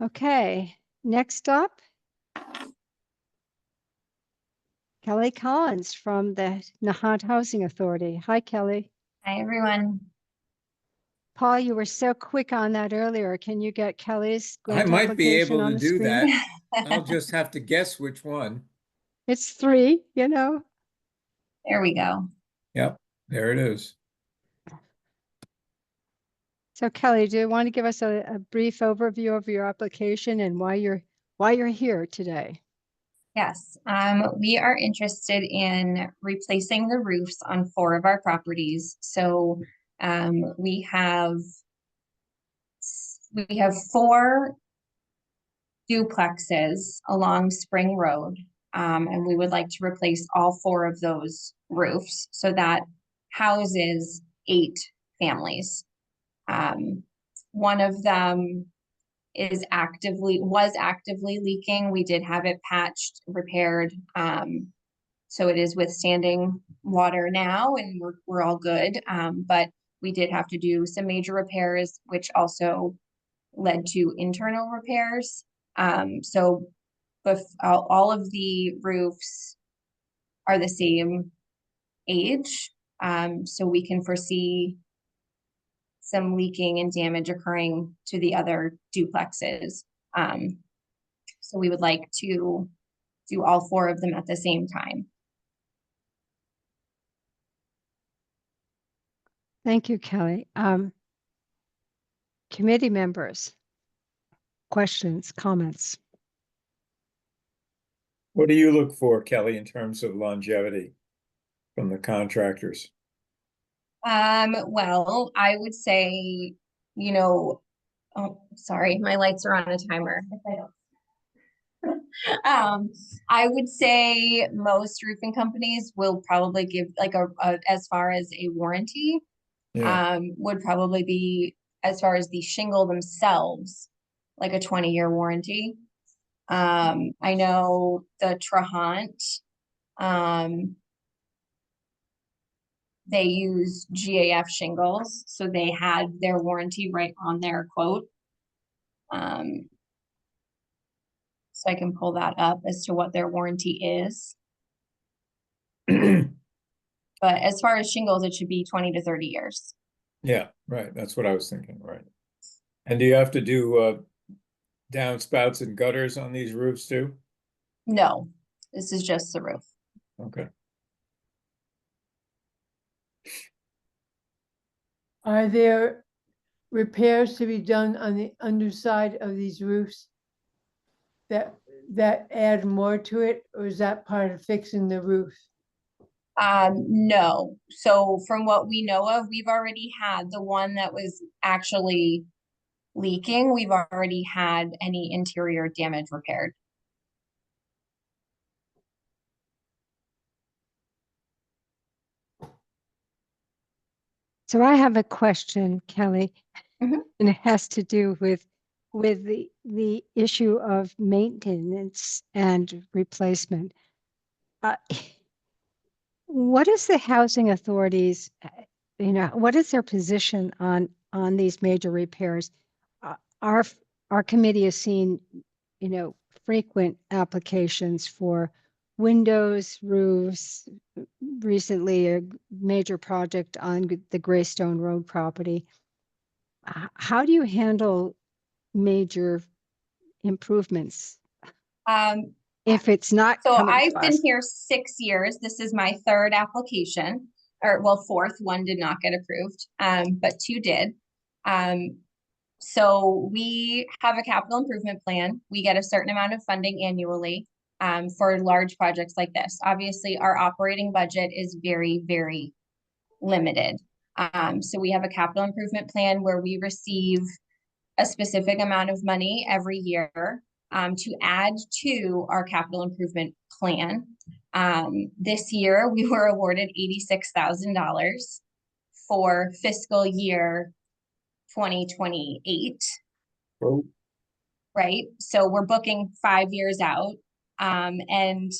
[SPEAKER 4] Okay. Next up, Kelly Collins from the Nahant Housing Authority. Hi, Kelly.
[SPEAKER 6] Hi, everyone.
[SPEAKER 4] Paul, you were so quick on that earlier. Can you get Kelly's
[SPEAKER 1] I
[SPEAKER 4] grant
[SPEAKER 1] might be
[SPEAKER 4] application
[SPEAKER 1] able
[SPEAKER 4] on
[SPEAKER 1] to
[SPEAKER 4] the
[SPEAKER 1] do
[SPEAKER 4] screen?
[SPEAKER 1] that. I'll just have to guess which one.
[SPEAKER 4] It's 3, you know.
[SPEAKER 6] There we go.
[SPEAKER 1] Yep, there it is.
[SPEAKER 4] So Kelly, do you want to give us a brief overview of your application and why you're here today?
[SPEAKER 6] Yes, we are interested in replacing the roofs on 4 of our properties. So we have 4 duplexes along Spring Road, and we would like to replace all 4 of those roofs. So that houses 8 families. One of them was actively leaking. We did have it patched, repaired. So it is withstanding water now and we're all good. But we did have to do some major repairs, which also led to internal repairs. So all of the roofs are the same age. So we can foresee some leaking and damage occurring to the other duplexes. So we would like to do all 4 of them at the same time.
[SPEAKER 4] Thank you, Kelly. Committee members, questions, comments?
[SPEAKER 1] What do you look for, Kelly, in terms of longevity from the contractors?
[SPEAKER 6] Well, I would say, you know, oh, sorry, my lights are on a timer. If I don't. I would say most roofing companies will probably give like as far as a warranty,
[SPEAKER 1] Yeah.
[SPEAKER 6] would probably be as far as the shingle themselves, like a 20-year warranty. I know the Nahant, they use GAF shingles, so they had their warranty right on their quote. So I can pull that up as to what their warranty is. But as far as shingles, it should be 20 to 30 years.
[SPEAKER 1] Yeah, right. That's what I was thinking, right. And do you have to do downspouts and gutters on these roofs too?
[SPEAKER 6] No, this is just the roof.
[SPEAKER 1] Okay.
[SPEAKER 2] Are there repairs to be done on the underside of these roofs that add more to it, or is that part of fixing the roof?
[SPEAKER 6] No. So from what we know of, we've already had the one that was actually leaking. We've already had any interior damage repaired.
[SPEAKER 4] So I have a question, Kelly,
[SPEAKER 6] Mhm.
[SPEAKER 4] and it has to do with the issue of maintenance and replacement. What is the housing authorities, what is their position on these major repairs? Our our committee has seen, frequent applications for windows, roofs, recently a major project on the Greystone Road property. How do you handle major improvements
[SPEAKER 6] Um,
[SPEAKER 4] if it's not
[SPEAKER 6] So
[SPEAKER 4] coming
[SPEAKER 6] I've
[SPEAKER 4] to
[SPEAKER 6] been
[SPEAKER 4] us?
[SPEAKER 6] here 6 years. This is my 3rd application, or well, 4th. One did not get approved, but 2 did. So we have a capital improvement plan. We get a certain amount of funding annually for large projects like this. Obviously, our operating budget is very, very limited. So we have a capital improvement plan where we receive a specific amount of money every year to add to our capital improvement plan. This year, we were awarded $86,000 for fiscal year 2028.
[SPEAKER 1] Oh.
[SPEAKER 6] Right? So we're booking 5 years out. And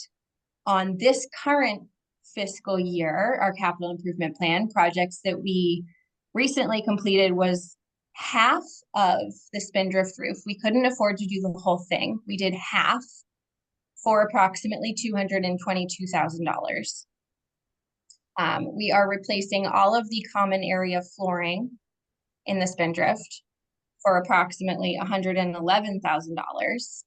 [SPEAKER 6] on this current fiscal year, our capital improvement plan projects that we recently completed was half of the spindrift roof. We couldn't afford to do the whole thing. We did half for approximately $222,000. We are replacing all of the common area flooring in the spindrift for approximately $111,000.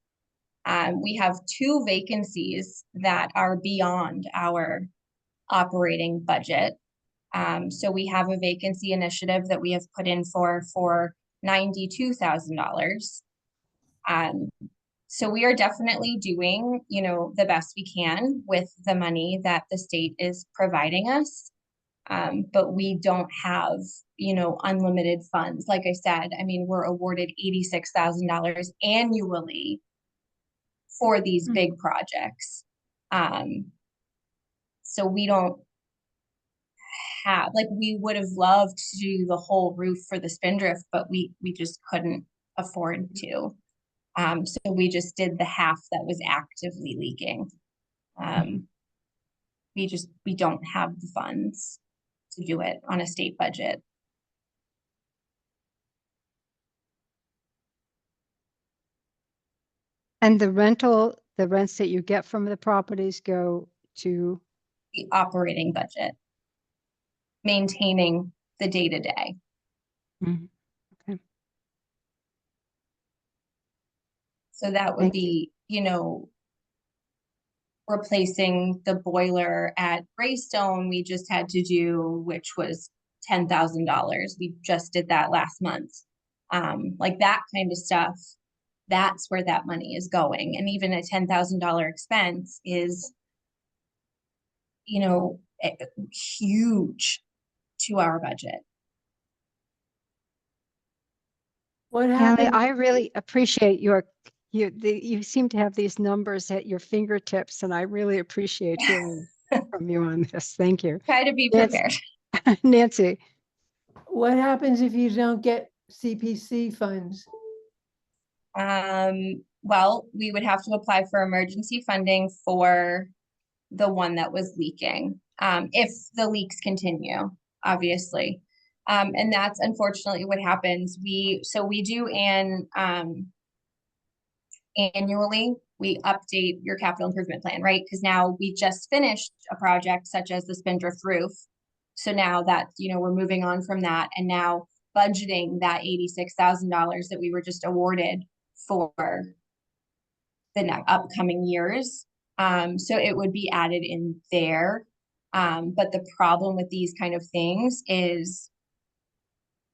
[SPEAKER 6] We have 2 vacancies that are beyond our operating budget. So we have a vacancy initiative that we have put in for $92,000. So we are definitely doing, the best we can with the money that the state is providing us. But we don't have, unlimited funds. Like I said, I mean, we're awarded $86,000 annually for these big projects. So we don't have, like, we would have loved to do the whole roof for the spindrift, but we just couldn't afford to. So we just did the half that was actively leaking. we don't have the funds to do it on a state budget.
[SPEAKER 4] And the rents that you get from the properties go to,
[SPEAKER 6] The operating budget, maintaining the day-to-day.
[SPEAKER 4] Mhm.
[SPEAKER 6] So that would
[SPEAKER 4] Thank you.
[SPEAKER 6] be, replacing the boiler at Greystone, we just had to do, which was $10,000. We just did that last month. Like that kind of stuff, that's where that money is going. And even a $10,000 expense is, huge to our budget.
[SPEAKER 2] What
[SPEAKER 4] Kelly,
[SPEAKER 2] happened?
[SPEAKER 4] I really appreciate you seem to have these numbers at your fingertips, and I really appreciate hearing from you on this. Thank you.
[SPEAKER 6] Try to be
[SPEAKER 4] Nancy.
[SPEAKER 6] prepared.
[SPEAKER 4] Nancy,
[SPEAKER 2] What happens if you don't get CPC funds?
[SPEAKER 6] Well, we would have to apply for emergency funding for the one that was leaking, if the leaks continue, obviously. And that's unfortunately what happens. We do annually, we update your capital improvement plan, right? Because now we just finished a project such as the spindrift roof. So now that, we're moving on from that and now budgeting that $86,000 that we were just awarded for the upcoming years. So it would be added in there. But the problem with these kind of things is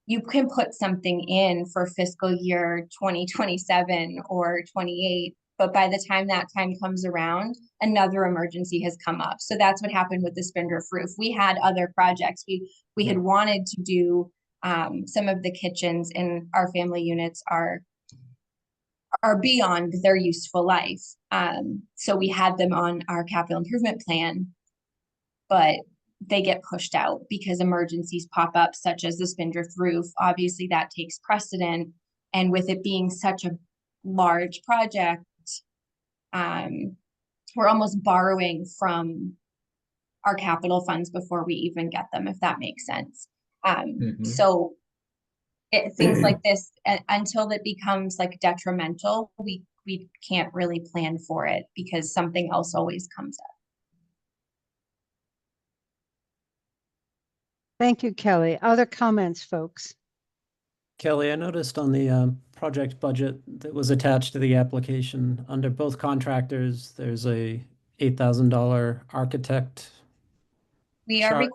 [SPEAKER 6] you can put something in for fiscal year 2027 or 28, but by the time that time comes around, another emergency has come up. So that's what happened with the spindrift roof. We had other projects. We had wanted to do some of the kitchens in our family units are beyond their useful life. So we had them on our capital improvement plan, but they get pushed out because emergencies pop up, such as the spindrift roof. Obviously, that takes precedent. And with it being such a large project, we're almost borrowing from our capital funds before we even get them, if that makes sense. So things like this, until it becomes like detrimental, we can't really plan for it because something else always comes up.
[SPEAKER 4] thank you, Kelly. Other comments, folks?
[SPEAKER 5] Kelly, I noticed on the project budget that was attached to the application, under both contractors, there's a $8,000 architect.
[SPEAKER 6] We are
[SPEAKER 5] Chart.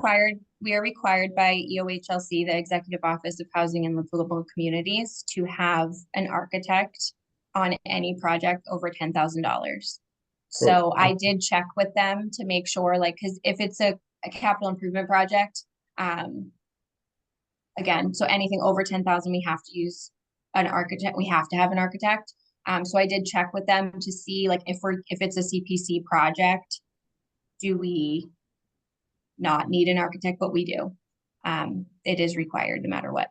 [SPEAKER 6] required by EOHLC, the Executive Office of Housing and Livable Communities, to have an architect on any project over $10,000. So I did check with them to make sure, like, because if it's a capital improvement project, again, so anything over 10,000, we have to use an architect. We have to have an architect. So I did check with them to see, like, if it's a CPC project, do we not need an architect? But we do. It is required no matter what.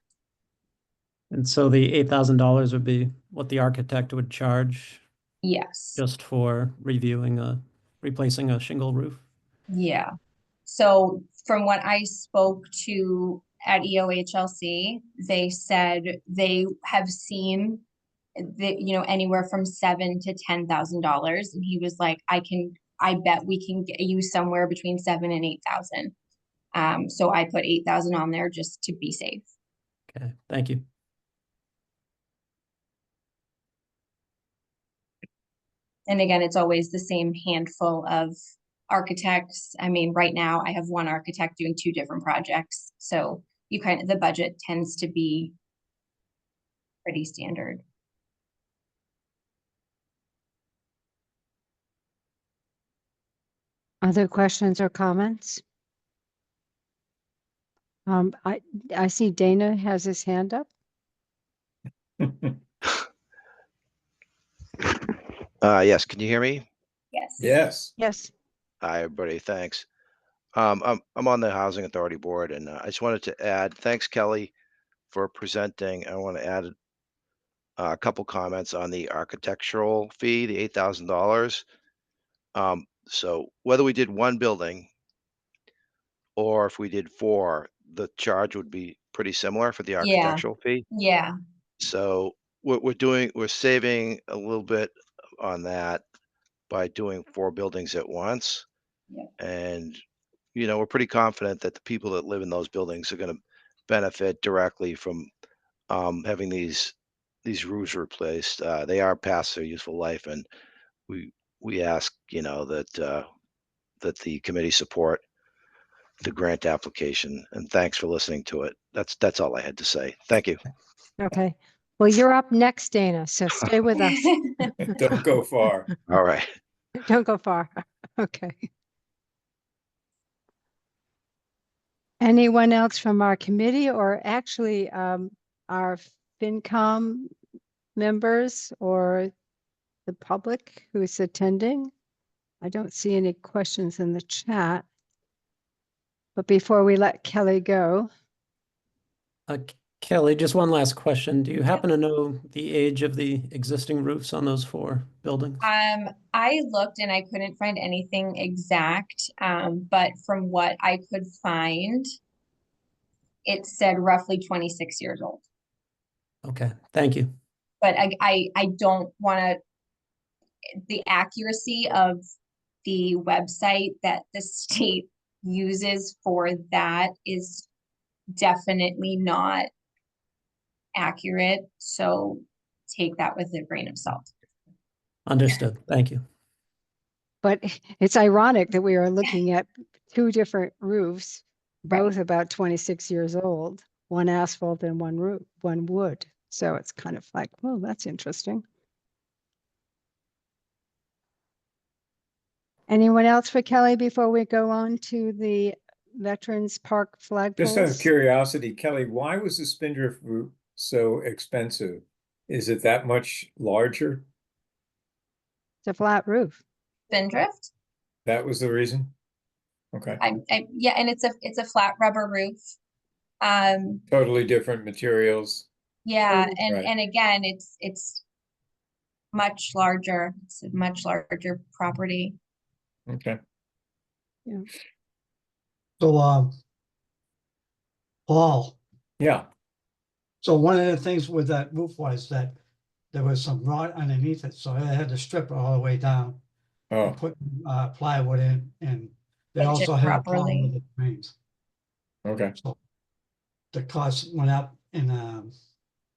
[SPEAKER 5] And so the $8,000 would be what the architect would charge
[SPEAKER 6] Yes.
[SPEAKER 5] just for replacing a shingle roof?
[SPEAKER 6] Yeah. So from what I spoke to at EOHLC, they said they have seen that, anywhere from $7,000 to $10,000. And he was like, I bet we can get you somewhere between 7,000 and 8,000. So I put 8,000 on there just to be safe.
[SPEAKER 5] Okay, thank you.
[SPEAKER 6] And again, it's always the same handful of architects. I mean, right now I have one architect doing 2 different projects. So the budget tends to be pretty standard.
[SPEAKER 4] Other questions or comments? I see Dana has his hand up.
[SPEAKER 7] Yes, can you hear me?
[SPEAKER 6] Yes.
[SPEAKER 1] Yes.
[SPEAKER 4] Yes.
[SPEAKER 7] Hi, everybody, thanks. I'm on the Housing Authority Board, and I just wanted to add, thanks, Kelly, for presenting. I want to add a couple comments on the architectural fee, the $8,000. So whether we did one building or if we did 4, the charge would be pretty similar for the
[SPEAKER 6] Yeah.
[SPEAKER 7] architectural fee.
[SPEAKER 6] Yeah.
[SPEAKER 7] So we're saving a little bit on that by doing 4 buildings at once.
[SPEAKER 6] Yeah.
[SPEAKER 7] And, we're pretty confident that the people that live in those buildings are gonna benefit directly from, having these roofs replaced. They are past their useful life, and we we ask, that the committee support the grant application, and thanks for listening to it. That's all I had to say. Thank you.
[SPEAKER 4] Okay. Well, you're up next, Dana, so stay with us.
[SPEAKER 1] Don't go far.
[SPEAKER 7] All right.
[SPEAKER 4] Don't go far. Okay. Anyone else from our committee or actually our FinCom members or the public who is attending? I don't see any questions in the chat. But before we let Kelly go,
[SPEAKER 5] Kelly, just one last question. Do you happen to know the age of the existing roofs on those 4 buildings?
[SPEAKER 6] I looked and I couldn't find anything exact, but from what I could find, it said roughly 26 years old.
[SPEAKER 5] Okay, thank you.
[SPEAKER 6] But I don't want to, the accuracy of the website that the state uses for that is definitely not accurate. So take that with a grain of salt.
[SPEAKER 5] Understood. Thank you.
[SPEAKER 4] but it's ironic that we are looking at 2 different roofs, both about 26 years old, one asphalt and one wood. So it's kind of like, well, that's interesting. Anyone else for Kelly before we go on to the Veterans Park
[SPEAKER 1] Just out of
[SPEAKER 4] flagpoles?
[SPEAKER 1] curiosity, Kelly, why was the Spindrift roof so expensive? Is it that much larger?
[SPEAKER 4] It's a flat roof.
[SPEAKER 6] Spindrift.
[SPEAKER 1] That was the reason? Okay,
[SPEAKER 6] Yeah, and it's a flat rubber roof.
[SPEAKER 1] totally different materials.
[SPEAKER 6] Yeah,
[SPEAKER 4] Oh,
[SPEAKER 6] and
[SPEAKER 1] right.
[SPEAKER 6] again, it's much larger. It's a much larger property.
[SPEAKER 1] Okay.
[SPEAKER 8] So, Paul,
[SPEAKER 1] Yeah.
[SPEAKER 8] so one of the things with that roof was that there was some rot underneath it, so I had to strip it all the way down
[SPEAKER 1] Oh,
[SPEAKER 8] and put plywood in, and they
[SPEAKER 6] Edge it
[SPEAKER 8] also had a problem
[SPEAKER 6] properly.
[SPEAKER 8] with the drains.
[SPEAKER 1] okay.
[SPEAKER 8] So the cost went up, and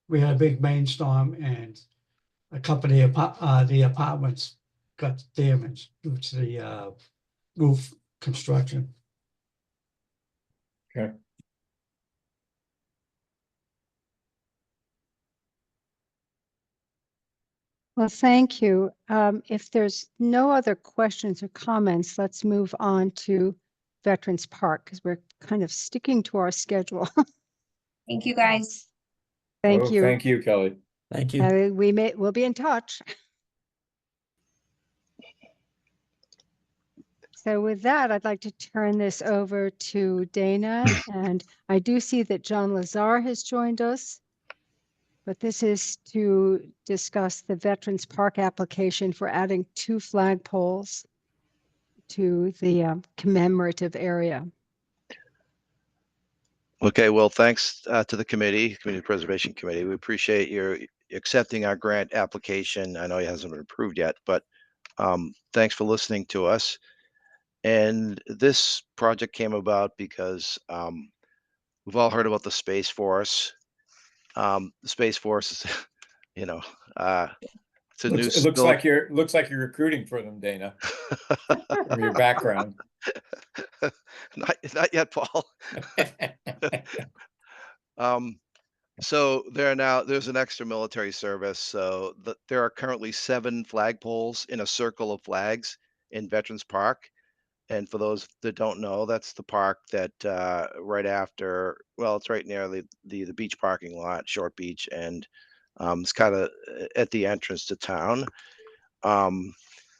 [SPEAKER 8] we had a big rainstorm, and a couple of the apartments got damaged due to the roof construction.
[SPEAKER 1] Okay.
[SPEAKER 4] well, thank you. If there's no other questions or comments, let's move on to Veterans Park because we're kind of sticking to our schedule.
[SPEAKER 6] Thank you, guys.
[SPEAKER 4] Thank
[SPEAKER 1] Oh,
[SPEAKER 4] you.
[SPEAKER 1] thank you, Kelly.
[SPEAKER 5] Thank you.
[SPEAKER 4] We'll be in touch. So with that, I'd like to turn this over to Dana, and I do see that John Lazar has joined us. But this is to discuss the Veterans Park application for adding 2 flagpoles to the commemorative area.
[SPEAKER 7] Okay, well, thanks to the Community Preservation Committee. We appreciate your accepting our grant application. I know it hasn't been approved yet, but thanks for listening to us. And this project came about because we've all heard about the Space Force. The Space Force is, you know, it's a new
[SPEAKER 1] It looks like you're recruiting for them, Dana, from your background.
[SPEAKER 7] not yet, Paul. So there's an extra military service. So there are currently 7 flagpoles in a circle of flags in Veterans Park. And for those that don't know, that's the park that right after, well, it's right near the beach parking lot, Short Beach, and it's kind of at the entrance to town. And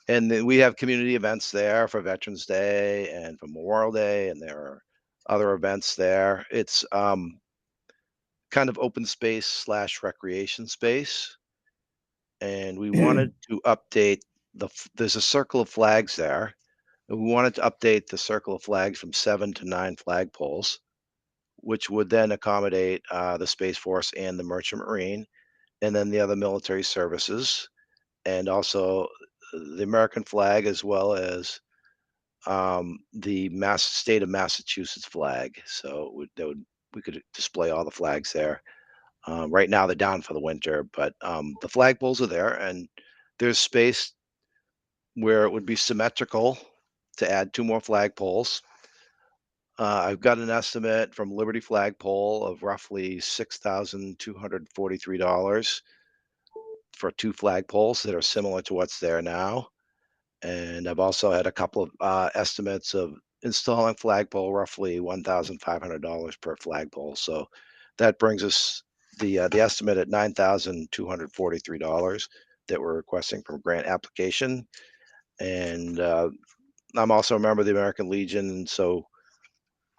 [SPEAKER 7] then we have community events there for Veterans Day and for Memorial Day, and there are other events there. It's kind of open space / recreation space. And we wanted to update there's a circle of flags there. And we wanted to update the circle of flags from 7 to 9 flagpoles, which would then accommodate the Space Force and the Merchant Marine, and then the other military services, and also the American flag, as well as the state of Massachusetts flag. So we could display all the flags there. Right now they're down for the winter, but the flagpoles are there, and there's space where it would be symmetrical to add 2 more flagpoles. I've got an estimate from Liberty Flagpole of roughly $6,243 for 2 flagpoles that are similar to what's there now. And I've also had a couple of estimates of installing flagpole, roughly $1,500 per flagpole. So that brings us the estimate at $9,243 that we're requesting from grant application. And I'm also a member of the American Legion, so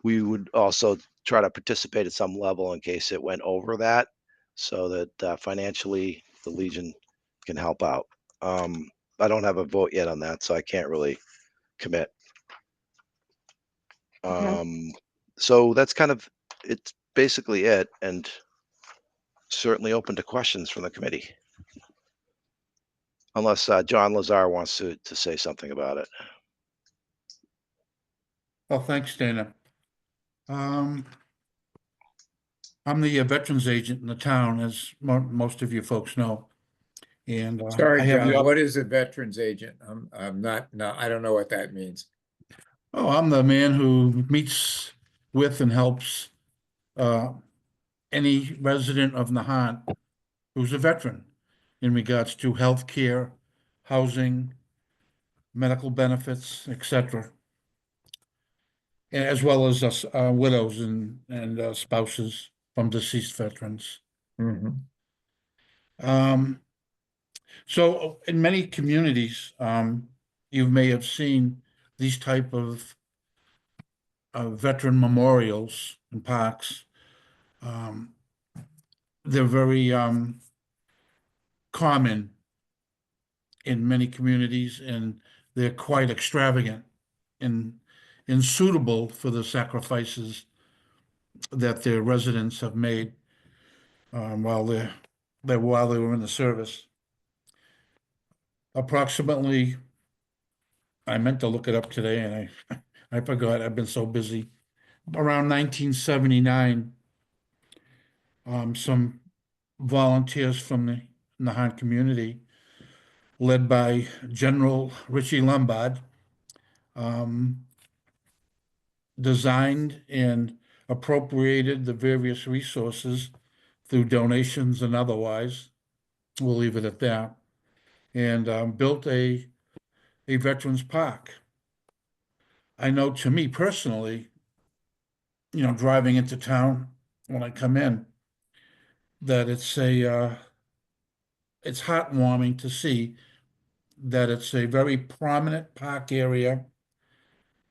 [SPEAKER 7] we would also try to participate at some level in case it went over that, so that financially the Legion can help out. I don't have a vote yet on that, so I can't really commit.
[SPEAKER 4] Okay.
[SPEAKER 7] So that's it's basically it, and certainly open to questions from the committee. Unless John Lazar wants to say something about it.
[SPEAKER 9] Well, thanks, Dana. I'm the veterans agent in the town, as most of you folks know. And I
[SPEAKER 1] Sorry,
[SPEAKER 9] have
[SPEAKER 1] John, what is a veterans agent? I'm not, no, I don't know what that means.
[SPEAKER 9] Oh, I'm the man who meets with and helps any resident of Nahant who's a veteran in regards to health care, housing, medical benefits, etc., as well as us widows and spouses from deceased veterans.
[SPEAKER 1] Mhm.
[SPEAKER 9] So in many communities, you may have seen these type of veteran memorials and parks. They're very common in many communities, and they're quite extravagant and suitable for the sacrifices that their residents have made while while they were in the service. Approximately, I meant to look it up today, and I forgot. I've been so busy. Around 1979, some volunteers from the Nahant community, led by General Richie Lombard, um, designed and appropriated the various resources through donations and otherwise. We'll leave it at that. And built a veterans park. I know, to me personally, driving into town when I come in, that it's heartwarming to see that it's a very prominent park area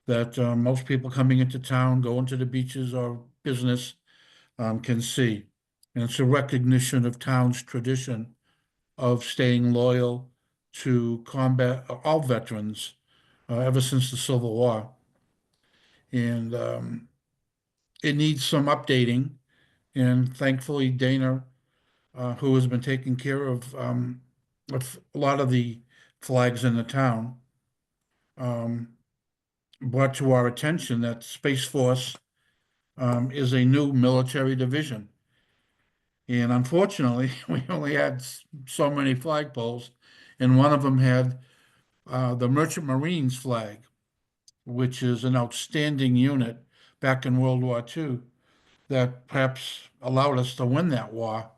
[SPEAKER 9] that most people coming into town, going to the beaches or business, can see. And it's a recognition of town's tradition of staying loyal to combat all veterans ever since the Civil War. And it needs some updating. And thankfully, Dana, who has been taking care of a lot of the flags in the town, um, brought to our attention that Space Force is a new military division. And unfortunately, we only had so many flagpoles, and one of them had the Merchant Marines flag, which is an outstanding unit back in World War II that perhaps allowed us to win that war.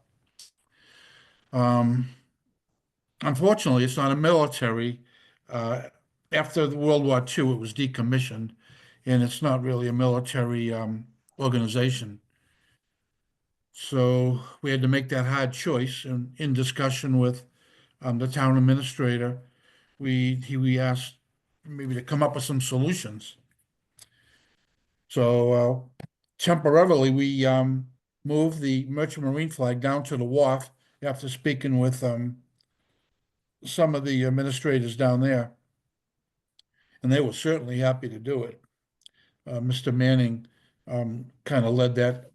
[SPEAKER 9] Um, Unfortunately, it's not a military. Uh, After the World War II, it was decommissioned, and it's not really a military organization. So we had to make that hard choice, and in discussion with the town administrator, we asked maybe to come up with some solutions. So temporarily, we moved the Merchant Marine flag down to the wharf after speaking with some of the administrators down there. and they were certainly happy to do it. Mr. Manning kind of led that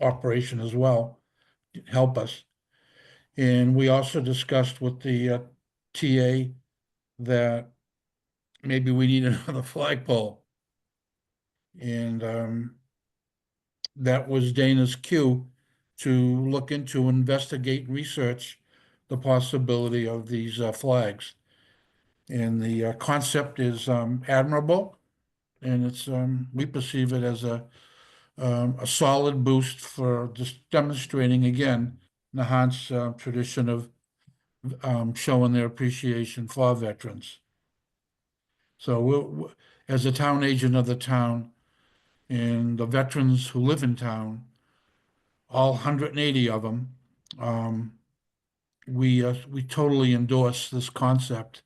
[SPEAKER 9] operation as well, help us. And we also discussed with the TA that maybe we need another flagpole. And that was Dana's cue to look into, investigate, and research the possibility of these flags. And the concept is admirable, and it's we perceive it as a solid boost for just demonstrating again Nahant's tradition of showing their appreciation for veterans. So as a town agent of the town and the veterans who live in town, all 180 of them, we totally endorse this concept.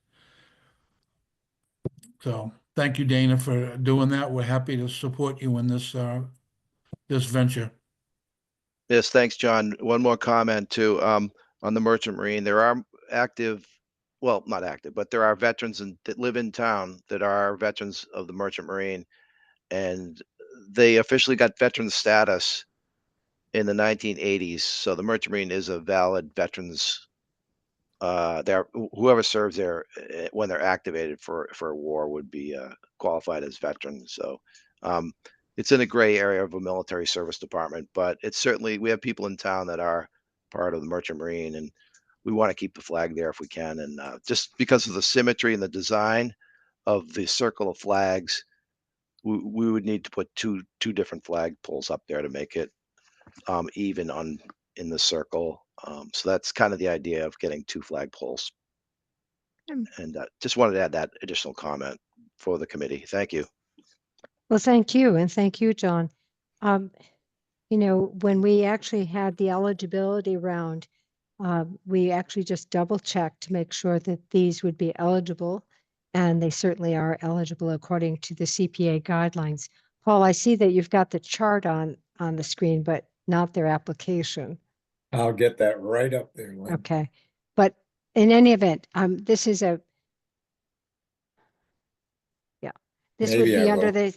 [SPEAKER 9] So thank you, Dana, for doing that. We're happy to support you in this venture.
[SPEAKER 7] Yes, thanks, John. One more comment too, on the Merchant Marine. There are active, well, not active, but there are veterans that live in town that are veterans of the Merchant Marine, and they officially got veteran status in the 1980s. So the Merchant Marine is a valid veterans. Whoever serves there when they're activated for a war would be qualified as veterans. So um, it's in a gray area of a military service department, but it's certainly, we have people in town that are part of the Merchant Marine, and we want to keep the flag there if we can. And just because of the symmetry and the design of the circle of flags, we would need to put two different flag poles up there to make it even in the circle. So that's kind of the idea of getting two flag poles. And just wanted to add that additional comment for the committee. Thank you.
[SPEAKER 4] Well, thank you, and thank you, John. You know, when we actually had the eligibility round, we actually just double checked to make sure that these would be eligible, and they certainly are eligible according to the CPA guidelines. Paul, I see that you've got the chart on the screen, but not their application.
[SPEAKER 1] I'll get that right up there, Lynn.
[SPEAKER 4] Okay, but in any event, this is this would
[SPEAKER 1] Maybe I
[SPEAKER 4] be under
[SPEAKER 1] will.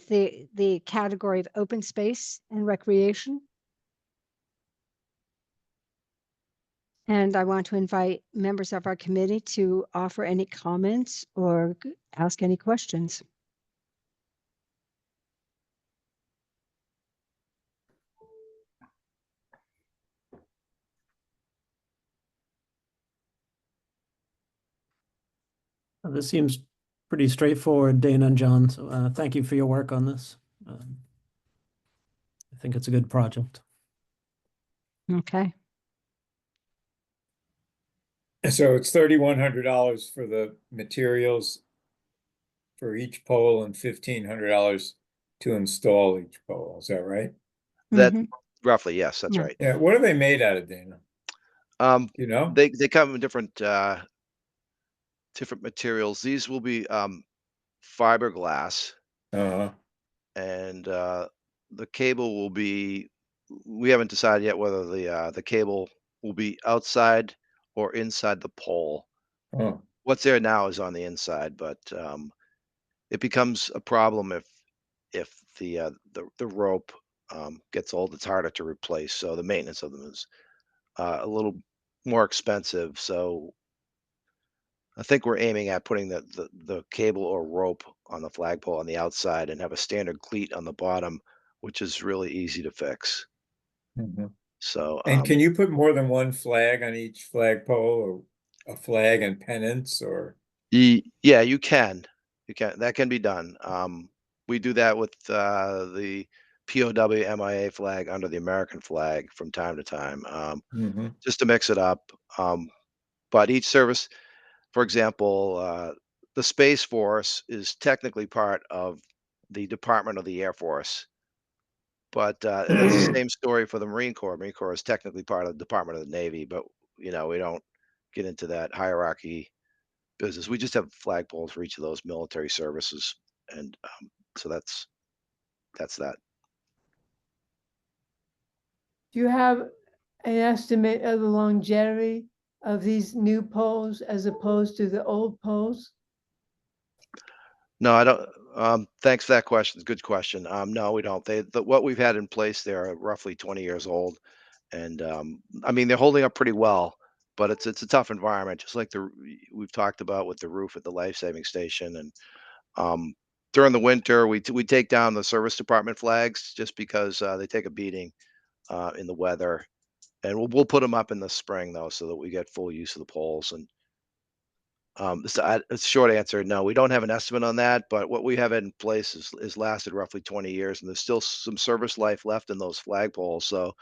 [SPEAKER 4] the category of open space and recreation. And I want to invite members of our committee to offer any comments or ask any questions.
[SPEAKER 5] This seems pretty straightforward, Dana and John. So thank you for your work on this. I think it's a good project.
[SPEAKER 4] Okay.
[SPEAKER 1] So it's $3,100 for the materials for each pole and $1,500 to install each pole. Is that right?
[SPEAKER 7] That
[SPEAKER 4] Mhm.
[SPEAKER 7] roughly, yes, that's
[SPEAKER 4] Yeah.
[SPEAKER 7] right.
[SPEAKER 1] Yeah. What are they made out of, Dana? You know?
[SPEAKER 7] They come in different materials. These will be fiberglass,
[SPEAKER 1] Uh-huh.
[SPEAKER 7] and the cable will be. We haven't decided yet whether the cable will be outside or inside the pole.
[SPEAKER 1] Oh.
[SPEAKER 7] What's there now is on the inside, but it becomes a problem if the rope gets old. It's harder to replace, so the maintenance of them is a little more expensive. So I think we're aiming at putting the cable or rope on the flagpole on the outside and have a standard cleat on the bottom, which is really easy to fix.
[SPEAKER 1] Mhm.
[SPEAKER 7] So
[SPEAKER 1] And can you put more than one flag on each flagpole, or a flag and pennants, or?
[SPEAKER 7] yeah, you can. You can. That can be done. We do that with the POW MIA flag under the American flag from time to time,
[SPEAKER 1] Mhm.
[SPEAKER 7] just to mix it up. But each service, for example, the Space Force is technically part of the Department of the Air Force, but and it's the same story for the Marine Corps. Marine Corps is technically part of the Department of the Navy, but we don't get into that hierarchy business. We just have flagpoles for each of those military services, and so that's that.
[SPEAKER 2] Do you have an estimate of the longevity of these new poles as opposed to the old poles?
[SPEAKER 7] No, I don't. Thanks for that question. Good question. No, we don't. What we've had in place there are roughly 20 years old, and I mean they're holding up pretty well. But it's a tough environment, just like we've talked about with the roof at the life saving station, and um, during the winter we take down the service department flags just because they take a beating in the weather, and we'll put them up in the spring though, so that we get full use of the poles. And it's a short answer. No, we don't have an estimate on that, but what we have in place is lasted roughly 20 years, and there's still some service life left in those flagpoles. So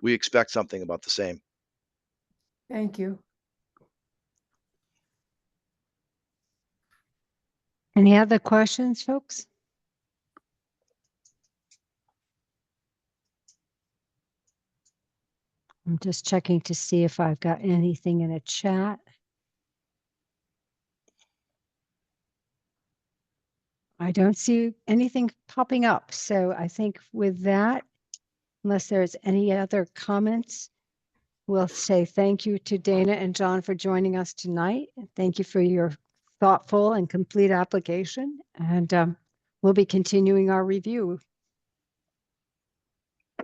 [SPEAKER 7] we expect something about the same.
[SPEAKER 2] Thank you.
[SPEAKER 4] Any other questions, folks? I'm just checking to see if I've got anything in a chat. I don't see anything popping up. So I think with that, unless there's any other comments, we'll say thank you to Dana and John for joining us tonight. Thank you for your thoughtful and complete application. And we'll be continuing our review.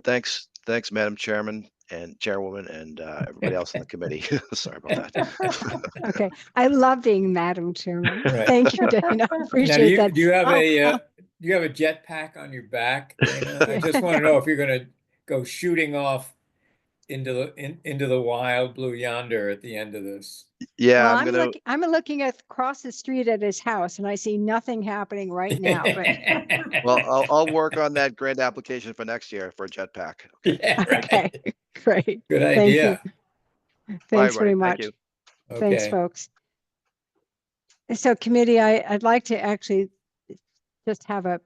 [SPEAKER 7] Thanks, Madam Chairman and Chairwoman, and everybody else on the committee. Sorry about that.
[SPEAKER 4] Okay, I love being Madam Chairman.
[SPEAKER 1] Right.
[SPEAKER 4] Thank you, Dana.
[SPEAKER 1] Now,
[SPEAKER 4] Appreciate that.
[SPEAKER 1] do you have
[SPEAKER 4] Oh,
[SPEAKER 1] do you have a jetpack on your back, Dana? I just want to know if you're going to go shooting off into the wild blue yonder at the end of this.
[SPEAKER 7] Yeah,
[SPEAKER 4] well,
[SPEAKER 7] I'm gonna.
[SPEAKER 4] I'm looking across the street at his house and I see nothing happening right now, but
[SPEAKER 7] Well, I'll work on that grant application for next year for a jetpack. Okay.
[SPEAKER 1] Yeah,
[SPEAKER 4] okay,
[SPEAKER 1] right.
[SPEAKER 4] great.
[SPEAKER 1] Good
[SPEAKER 4] Thank you.
[SPEAKER 1] idea.
[SPEAKER 4] Thanks
[SPEAKER 7] everybody.
[SPEAKER 4] very
[SPEAKER 7] Thank
[SPEAKER 4] much.
[SPEAKER 7] you.
[SPEAKER 4] Thanks,
[SPEAKER 1] Okay.
[SPEAKER 4] folks. So committee, I'd like to actually just have a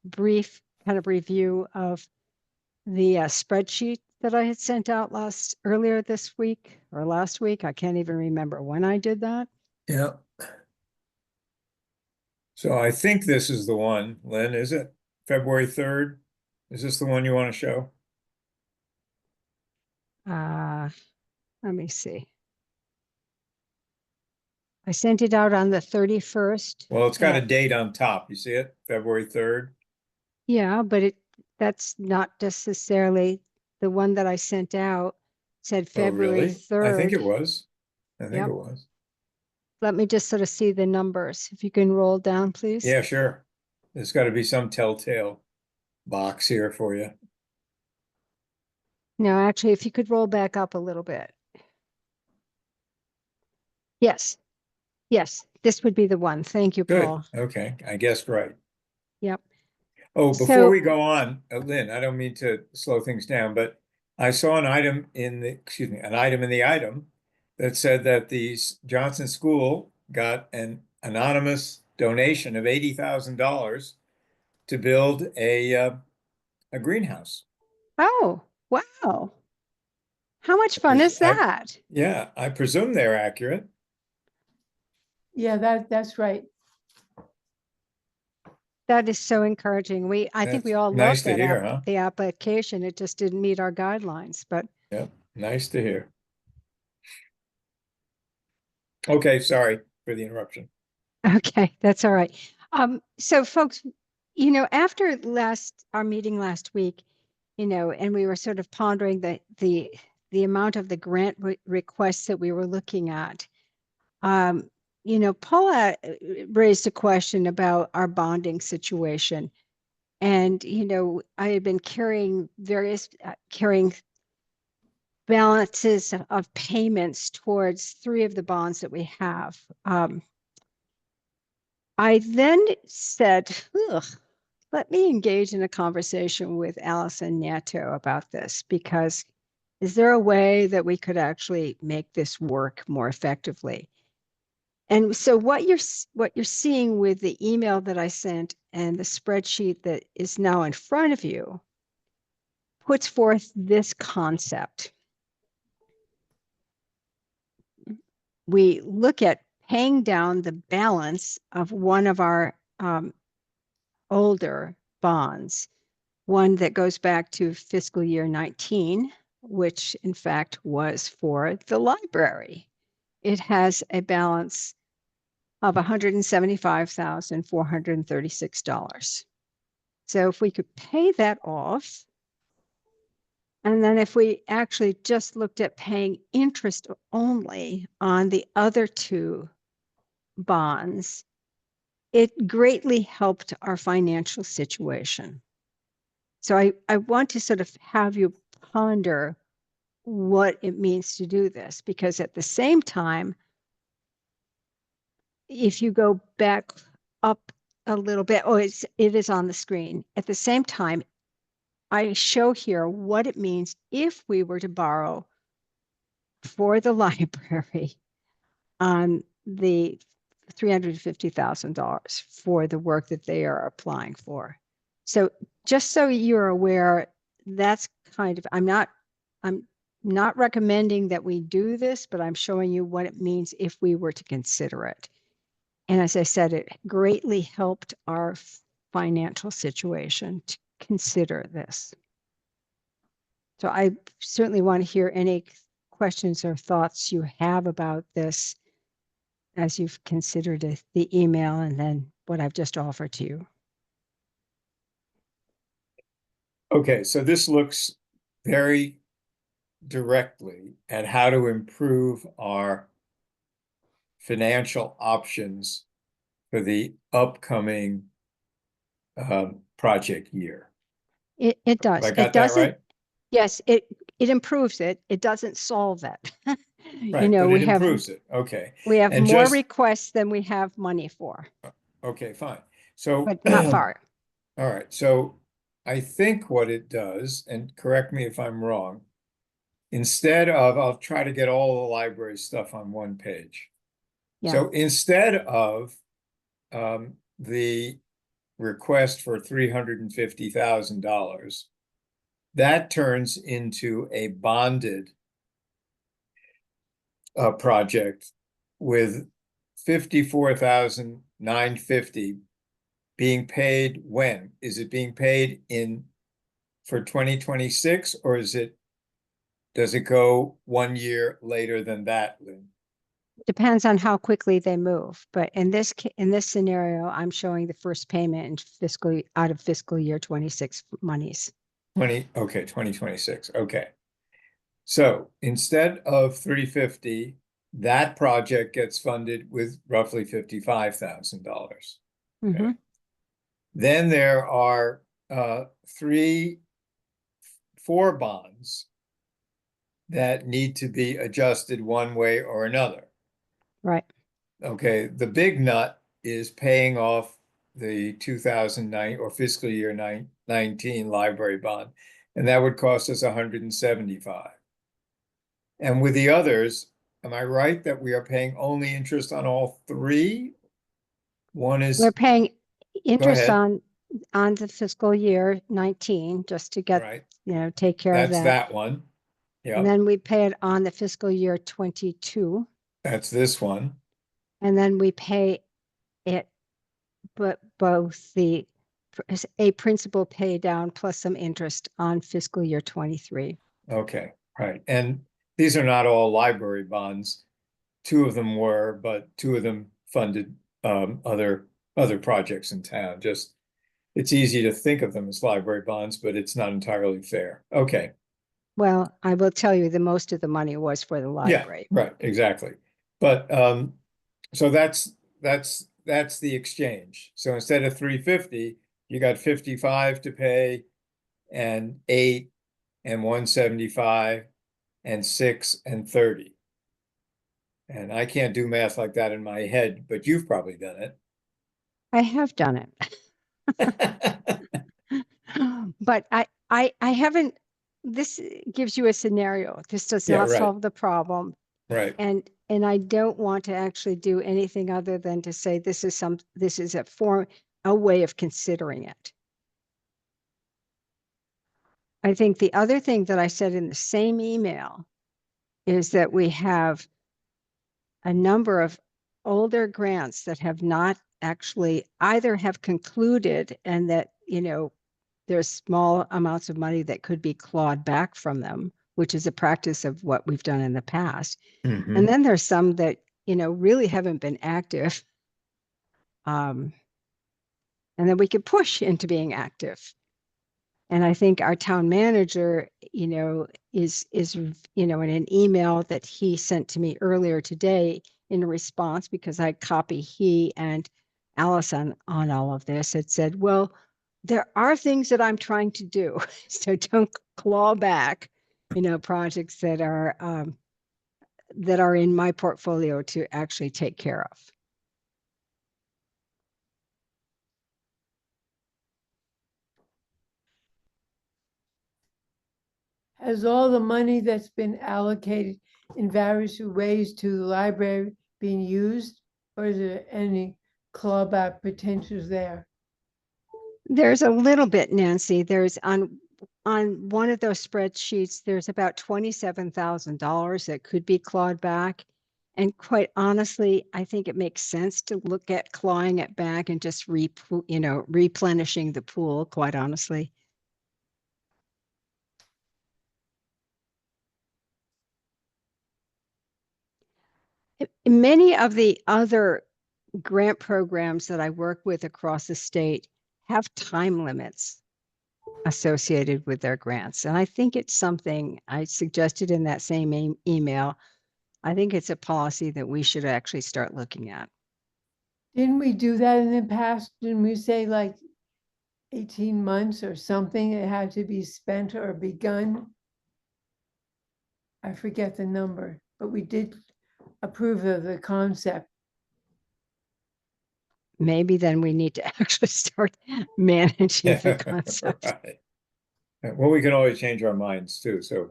[SPEAKER 4] brief kind of review of the spreadsheet that I had sent out earlier this week or last week. I can't even remember when I did that.
[SPEAKER 1] Yeah. So I think this is the one, Lynn, is it? February 3rd? Is this the one you want to show?
[SPEAKER 4] Let me see. I sent it out on the 31st.
[SPEAKER 1] Well, it's got a
[SPEAKER 4] at-
[SPEAKER 1] date on top. You see it? February 3rd?
[SPEAKER 4] Yeah, but that's not necessarily the one that I sent out. Said
[SPEAKER 1] Oh,
[SPEAKER 4] February
[SPEAKER 1] really?
[SPEAKER 4] 3rd.
[SPEAKER 1] I think it was. I think
[SPEAKER 4] Yep.
[SPEAKER 1] it was.
[SPEAKER 4] Let me just sort of see the numbers. If you can roll down, please.
[SPEAKER 1] Yeah, sure. There's got to be some telltale box here for you.
[SPEAKER 4] No, actually, if you could roll back up a little bit. Yes. Yes, this would be the one. Thank you,
[SPEAKER 1] Good.
[SPEAKER 4] Paul.
[SPEAKER 1] Okay. I guessed right.
[SPEAKER 4] Yep.
[SPEAKER 1] Oh, before
[SPEAKER 4] So-
[SPEAKER 1] we go on, Lynn, I don't mean to slow things down, but I saw an item in the item that said that the Johnson School got an anonymous donation of $80,000 to build a greenhouse.
[SPEAKER 4] Oh, wow. How much fun is that?
[SPEAKER 1] Yeah, I presume they're accurate.
[SPEAKER 2] Yeah, that's right.
[SPEAKER 4] That is so encouraging. I think we
[SPEAKER 1] That's
[SPEAKER 4] all
[SPEAKER 1] nice
[SPEAKER 4] loved
[SPEAKER 1] to
[SPEAKER 4] that
[SPEAKER 1] hear, huh?
[SPEAKER 4] the application. It just didn't meet our guidelines, but
[SPEAKER 1] Yep, nice to hear. Okay, sorry for the interruption.
[SPEAKER 4] okay, that's all right. So folks, after our meeting last week, and we were sort of pondering the amount of the grant requests that we were looking at. Paula raised a question about our bonding situation. And, I had been carrying balances of payments towards 3 of the bonds that we have. I then said, let me engage in a conversation with Allison Nieto about this, because is there a way that we could actually make this work more effectively? And so what you're seeing with the email that I sent and the spreadsheet that is now in front of you puts forth this concept. We look at paying down the balance of one of our older bonds, one that goes back to fiscal year 19, which in fact was for the library. It has a balance of $175,436. So if we could pay that off, and then if we actually just looked at paying interest only on the other two bonds, it greatly helped our financial situation. So I want to sort of have you ponder what it means to do this, because at the same time, if you go back up a little bit, it is on the screen. At the same time, I show here what it means if we were to borrow for the library on the $350,000 for the work that they are applying for. So just so you're aware, that's kind of, I'm not recommending that we do this, but I'm showing you what it means if we were to consider it. And as I said, it greatly helped our financial situation to consider this. So I certainly want to hear any questions or thoughts you have about this as you've considered the email and then what I've just offered to you.
[SPEAKER 1] Okay, so this looks very directly at how to improve our financial options for the upcoming project year.
[SPEAKER 4] It does.
[SPEAKER 1] Have I got
[SPEAKER 4] It
[SPEAKER 1] that
[SPEAKER 4] doesn't.
[SPEAKER 1] right?
[SPEAKER 4] Yes, it improves it. It doesn't solve it.
[SPEAKER 1] Right, but
[SPEAKER 4] we
[SPEAKER 1] it
[SPEAKER 4] have
[SPEAKER 1] improves it. Okay.
[SPEAKER 4] we have
[SPEAKER 1] And
[SPEAKER 4] more
[SPEAKER 1] just
[SPEAKER 4] requests than we have money for,
[SPEAKER 1] okay, fine. So
[SPEAKER 4] but not far.
[SPEAKER 1] all right. So I think what it does, and correct me if I'm wrong, instead of, I'll try to get all the library stuff on one page.
[SPEAKER 4] Yeah.
[SPEAKER 1] So instead of the request for $350,000, that turns into a bonded project with $54,950 being paid when? Is it being paid for 2026, or does it go 1 year later than that, Lynn?
[SPEAKER 4] Depends on how quickly they move. But in this scenario, I'm showing the first payment in out of fiscal year 26 monies.
[SPEAKER 1] 2026. Okay. So instead of 350, that project gets funded with roughly $55,000.
[SPEAKER 4] Mm-hmm.
[SPEAKER 1] Then there are 4 bonds that need to be adjusted one way or another.
[SPEAKER 4] Right.
[SPEAKER 1] Okay, the big nut is paying off the 2009 or fiscal year 19 library bond, and that would cost us 175. And with the others, am I right that we are paying only interest on all 3? One
[SPEAKER 4] We're
[SPEAKER 1] is,
[SPEAKER 4] paying interest
[SPEAKER 1] ahead.
[SPEAKER 4] on the fiscal year 19 just to get,
[SPEAKER 1] Right,
[SPEAKER 4] take care of
[SPEAKER 1] that's
[SPEAKER 4] that.
[SPEAKER 1] that one.
[SPEAKER 4] And
[SPEAKER 1] Yeah,
[SPEAKER 4] then we pay it on the fiscal year 22.
[SPEAKER 1] that's this one.
[SPEAKER 4] And then we pay it, but both a principal pay down plus some interest on fiscal year 23.
[SPEAKER 1] Okay, right. And these are not all library bonds. 2 of them were, but 2 of them funded other projects in town. Just, it's easy to think of them as library bonds, but it's not entirely fair. Okay.
[SPEAKER 4] Well, I will tell you the most of the money was for the
[SPEAKER 1] Yeah,
[SPEAKER 4] library.
[SPEAKER 1] right, exactly. But so that's the exchange. So instead of 350, you got 55 to pay, and 8 and 175 and 6 and 30. And I can't do math like that in my head, but you've probably done
[SPEAKER 4] I have done it.
[SPEAKER 1] it.
[SPEAKER 4] But I haven't, this gives you a scenario. This does
[SPEAKER 1] Yeah,
[SPEAKER 4] not
[SPEAKER 1] right,
[SPEAKER 4] solve the problem.
[SPEAKER 1] right.
[SPEAKER 4] And I don't want to actually do anything other than to say this is a way of considering it. I think the other thing that I said in the same email is that we have a number of older grants that have not actually either have concluded, and that, there's small amounts of money that could be clawed back from them, which is a practice of what we've done in the past.
[SPEAKER 1] Mhm.
[SPEAKER 4] And then there's some that, really haven't been active and then we could push into being active. And I think our town manager, is, in an email that he sent to me earlier today in response, because I copy he and Alice on all of this, had said, well, there are things that I'm trying to do. So don't claw back, projects that are in my portfolio to actually take care of.
[SPEAKER 2] Has all the money that's been allocated in various ways to the library been used? Or is there any clawback potentials there?
[SPEAKER 4] There's a little bit, Nancy. There's on one of those spreadsheets, there's about $27,000 that could be clawed back. And quite honestly, I think it makes sense to look at clawing it back and just replenishing the pool, quite honestly. Many of the other grant programs that I work with across the state have time limits associated with their grants. And I think it's something I suggested in that same email. I think it's a policy that we should actually start looking at.
[SPEAKER 2] Didn't we do that in the past? Didn't we say like 18 months or something? It had to be spent or begun? I forget the number, but we did approve of the concept.
[SPEAKER 4] Maybe then we need to actually start managing the concept.
[SPEAKER 1] Right. Well, we can always change our minds too. So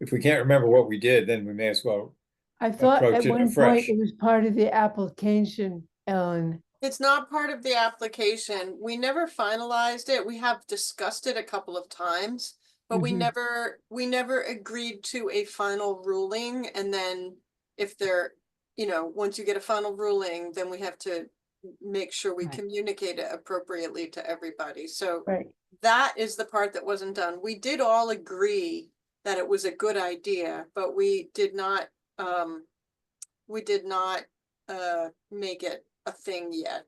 [SPEAKER 1] if we can't remember what we did, then we may as well.
[SPEAKER 2] I thought
[SPEAKER 1] Approach
[SPEAKER 2] at
[SPEAKER 1] it
[SPEAKER 2] one
[SPEAKER 1] afresh.
[SPEAKER 2] point it was part of the application, Ellen.
[SPEAKER 10] It's not part of the application. We never finalized it. We have discussed it a couple of times, but we
[SPEAKER 2] Mhm.
[SPEAKER 10] never agreed to a final ruling. And then if once you get a final ruling, then we have to make sure we
[SPEAKER 4] Right.
[SPEAKER 10] communicate it appropriately to everybody. So
[SPEAKER 2] Right.
[SPEAKER 10] that is the part that wasn't done. We did all agree that it was a good idea, but we did not make it a thing yet.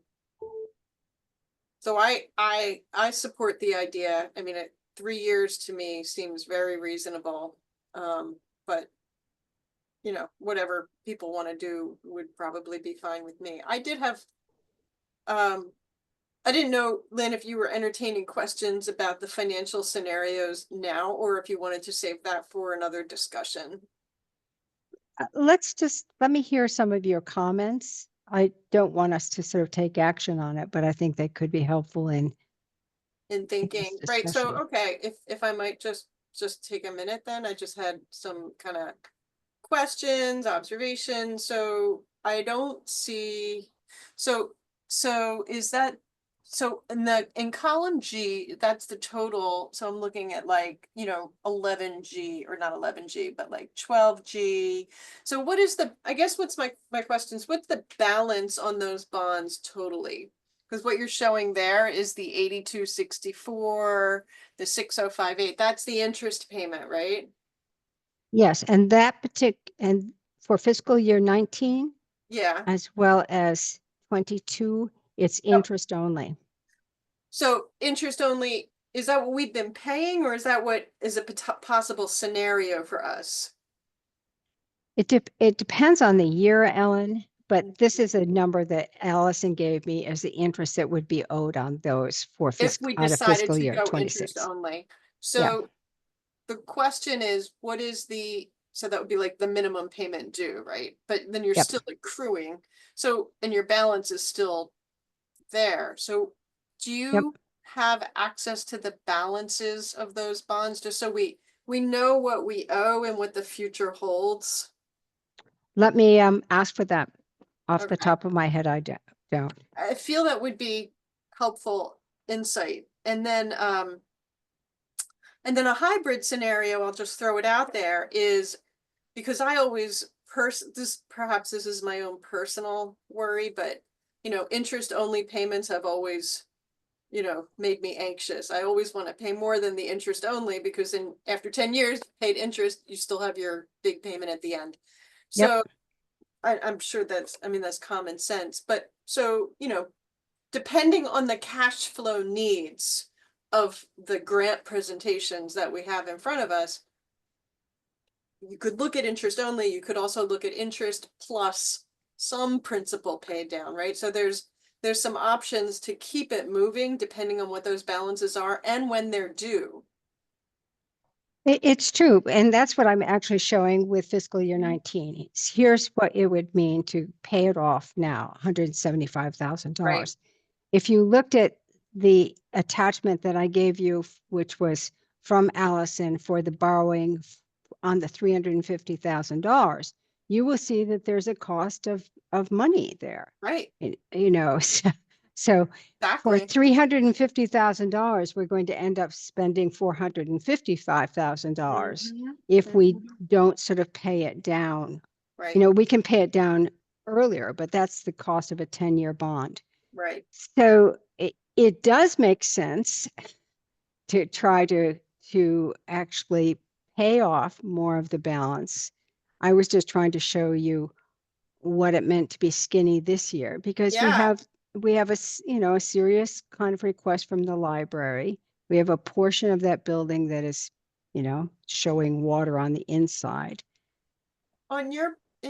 [SPEAKER 10] So I support the idea. I mean, 3 years to me seems very reasonable. But whatever people want to do would probably be fine with me. I did have I didn't know, Lynn, if you were entertaining questions about the financial scenarios now, or if you wanted to save that for another discussion.
[SPEAKER 4] Let me hear some of your comments. I don't want us to sort of take action on it, but I think they could be helpful in
[SPEAKER 10] Thinking, right? So,
[SPEAKER 4] discussion.
[SPEAKER 10] okay, if I might just take a minute, then I just had some kind of questions, observations. So I don't see, so is that, so in column G, that's the total. So I'm looking at 11G, or not 11G, but like 12G. So what is I guess what's my questions, what's the balance on those bonds totally? Because what you're showing there is the 8264, the 6058, that's the interest payment, right?
[SPEAKER 4] Yes, and and for fiscal year 19,
[SPEAKER 10] Yeah.
[SPEAKER 4] as well as 22, it's interest only.
[SPEAKER 10] So interest only, is that what we've been paying, or is that what is a possible scenario for us?
[SPEAKER 4] It depends on the year, Ellen, but this is a number that Allison gave me as the interest that would be owed on those for
[SPEAKER 10] If we
[SPEAKER 4] out of
[SPEAKER 10] decided
[SPEAKER 4] fiscal
[SPEAKER 10] to
[SPEAKER 4] year
[SPEAKER 10] go interest
[SPEAKER 4] 26.
[SPEAKER 10] only. So the question is, what is so that would be like the minimum payment due, right? But then you're
[SPEAKER 4] Yep.
[SPEAKER 10] still accruing. So, and your balance is still there. So do you have access to the balances of those bonds, just so we know what we owe and what the future holds?
[SPEAKER 4] Let me ask for that. Off the
[SPEAKER 10] Okay.
[SPEAKER 4] top of my head, I don't.
[SPEAKER 10] I feel that would be helpful insight. And then a hybrid scenario, I'll just throw it out there, is because I always perhaps this is my own personal worry, but interest only payments have always made me anxious. I always want to pay more than the interest only, because after 10 years paid interest, you still have your big payment at the end. So I'm sure that's common sense, but so, depending on the cash flow needs of the grant presentations that we have in front of us, you could look at interest only, you could also look at interest plus some principal paid down, right? So there's some options to keep it moving depending on what those balances are and when they're due.
[SPEAKER 4] It's true, and that's what I'm actually showing with fiscal year 19. Here's what it would mean to pay it off now, $175,000.
[SPEAKER 10] Right.
[SPEAKER 4] If you looked at the attachment that I gave you, which was from Allison for the borrowing on the $350,000, you will see that there's a cost of money there.
[SPEAKER 10] Right,
[SPEAKER 4] You know, so for
[SPEAKER 10] exactly.
[SPEAKER 4] $350,000, we're going to end up spending $455,000 if we don't sort of pay it down.
[SPEAKER 10] Right,
[SPEAKER 4] You know, we can pay it down earlier, but that's the cost of a 10-year bond.
[SPEAKER 10] right.
[SPEAKER 4] So it does make sense to try to actually pay off more of the balance. I was just trying to show you what it meant to be skinny this year, because we
[SPEAKER 10] Yeah.
[SPEAKER 4] have a serious kind of request from the library. We have a portion of that building that is, showing water on the inside.
[SPEAKER 10] In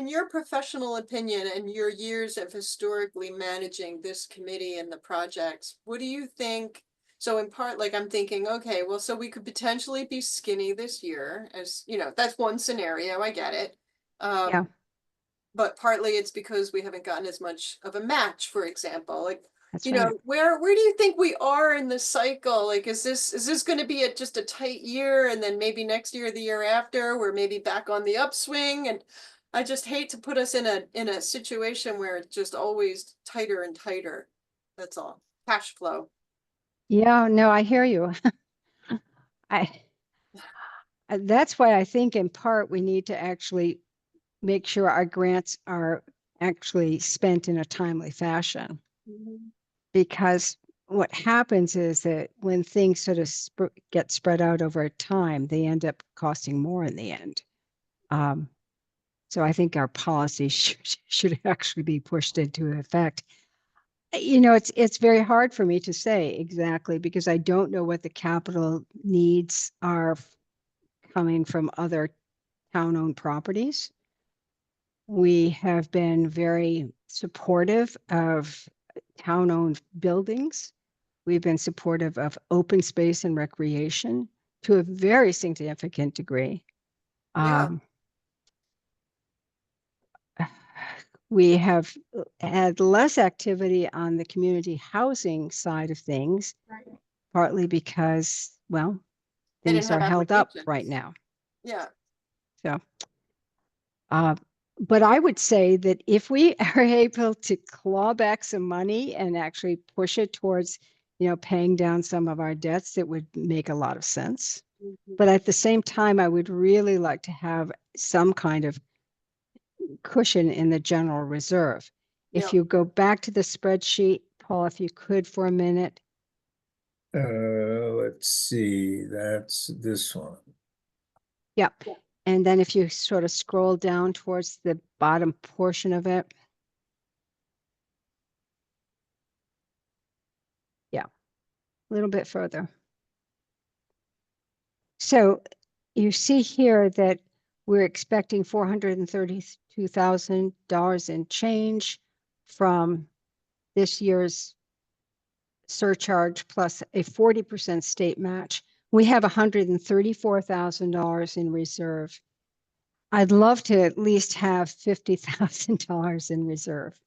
[SPEAKER 10] your professional opinion and your years of historically managing this committee and the projects, what do you think? So in part, like I'm thinking, okay, well, so we could potentially be skinny this year, as that's one scenario. I get it.
[SPEAKER 4] Yeah.
[SPEAKER 10] But partly it's because we haven't gotten as much of a match, for example. Like,
[SPEAKER 4] That's right.
[SPEAKER 10] where do you think we are in the cycle? Like, is this going to be just a tight year, and then maybe next year, the year after, we're maybe back on the upswing? And I just hate to put us in a situation where it's just always tighter and tighter. That's all. Cash flow.
[SPEAKER 4] Yeah, no, I hear you. That's why I think in part we need to actually make sure our grants are actually spent in a timely fashion. Because what happens is that when things sort of get spread out over time, they end up costing more in the end. So I think our policy should actually be pushed into effect. It's very hard for me to say exactly, because I don't know what the capital needs are coming from other town-owned properties. We have been very supportive of town-owned buildings. We've been supportive of open space and recreation to a very significant degree.
[SPEAKER 10] Yeah.
[SPEAKER 4] We have had less activity on the community housing side of things, partly because, well,
[SPEAKER 10] They didn't
[SPEAKER 4] things
[SPEAKER 10] have
[SPEAKER 4] are held up
[SPEAKER 10] applications.
[SPEAKER 4] right now.
[SPEAKER 10] Yeah.
[SPEAKER 4] So, but I would say that if we are able to claw back some money and actually push it towards, paying down some of our debts, it would make a lot of sense. But at the same time, I would really like to have some kind of cushion in the general reserve. If
[SPEAKER 10] Yep.
[SPEAKER 4] you go back to the spreadsheet, Paul, if you could for a minute.
[SPEAKER 1] Let's see, that's this one.
[SPEAKER 4] Yep. And then if you sort of scroll down towards the bottom portion of it. Yeah, a little bit further. So you see here that we're expecting $432,000 in change from this year's surcharge plus a 40% state match. We have $134,000 in reserve. I'd love to at least have $50,000 in reserve.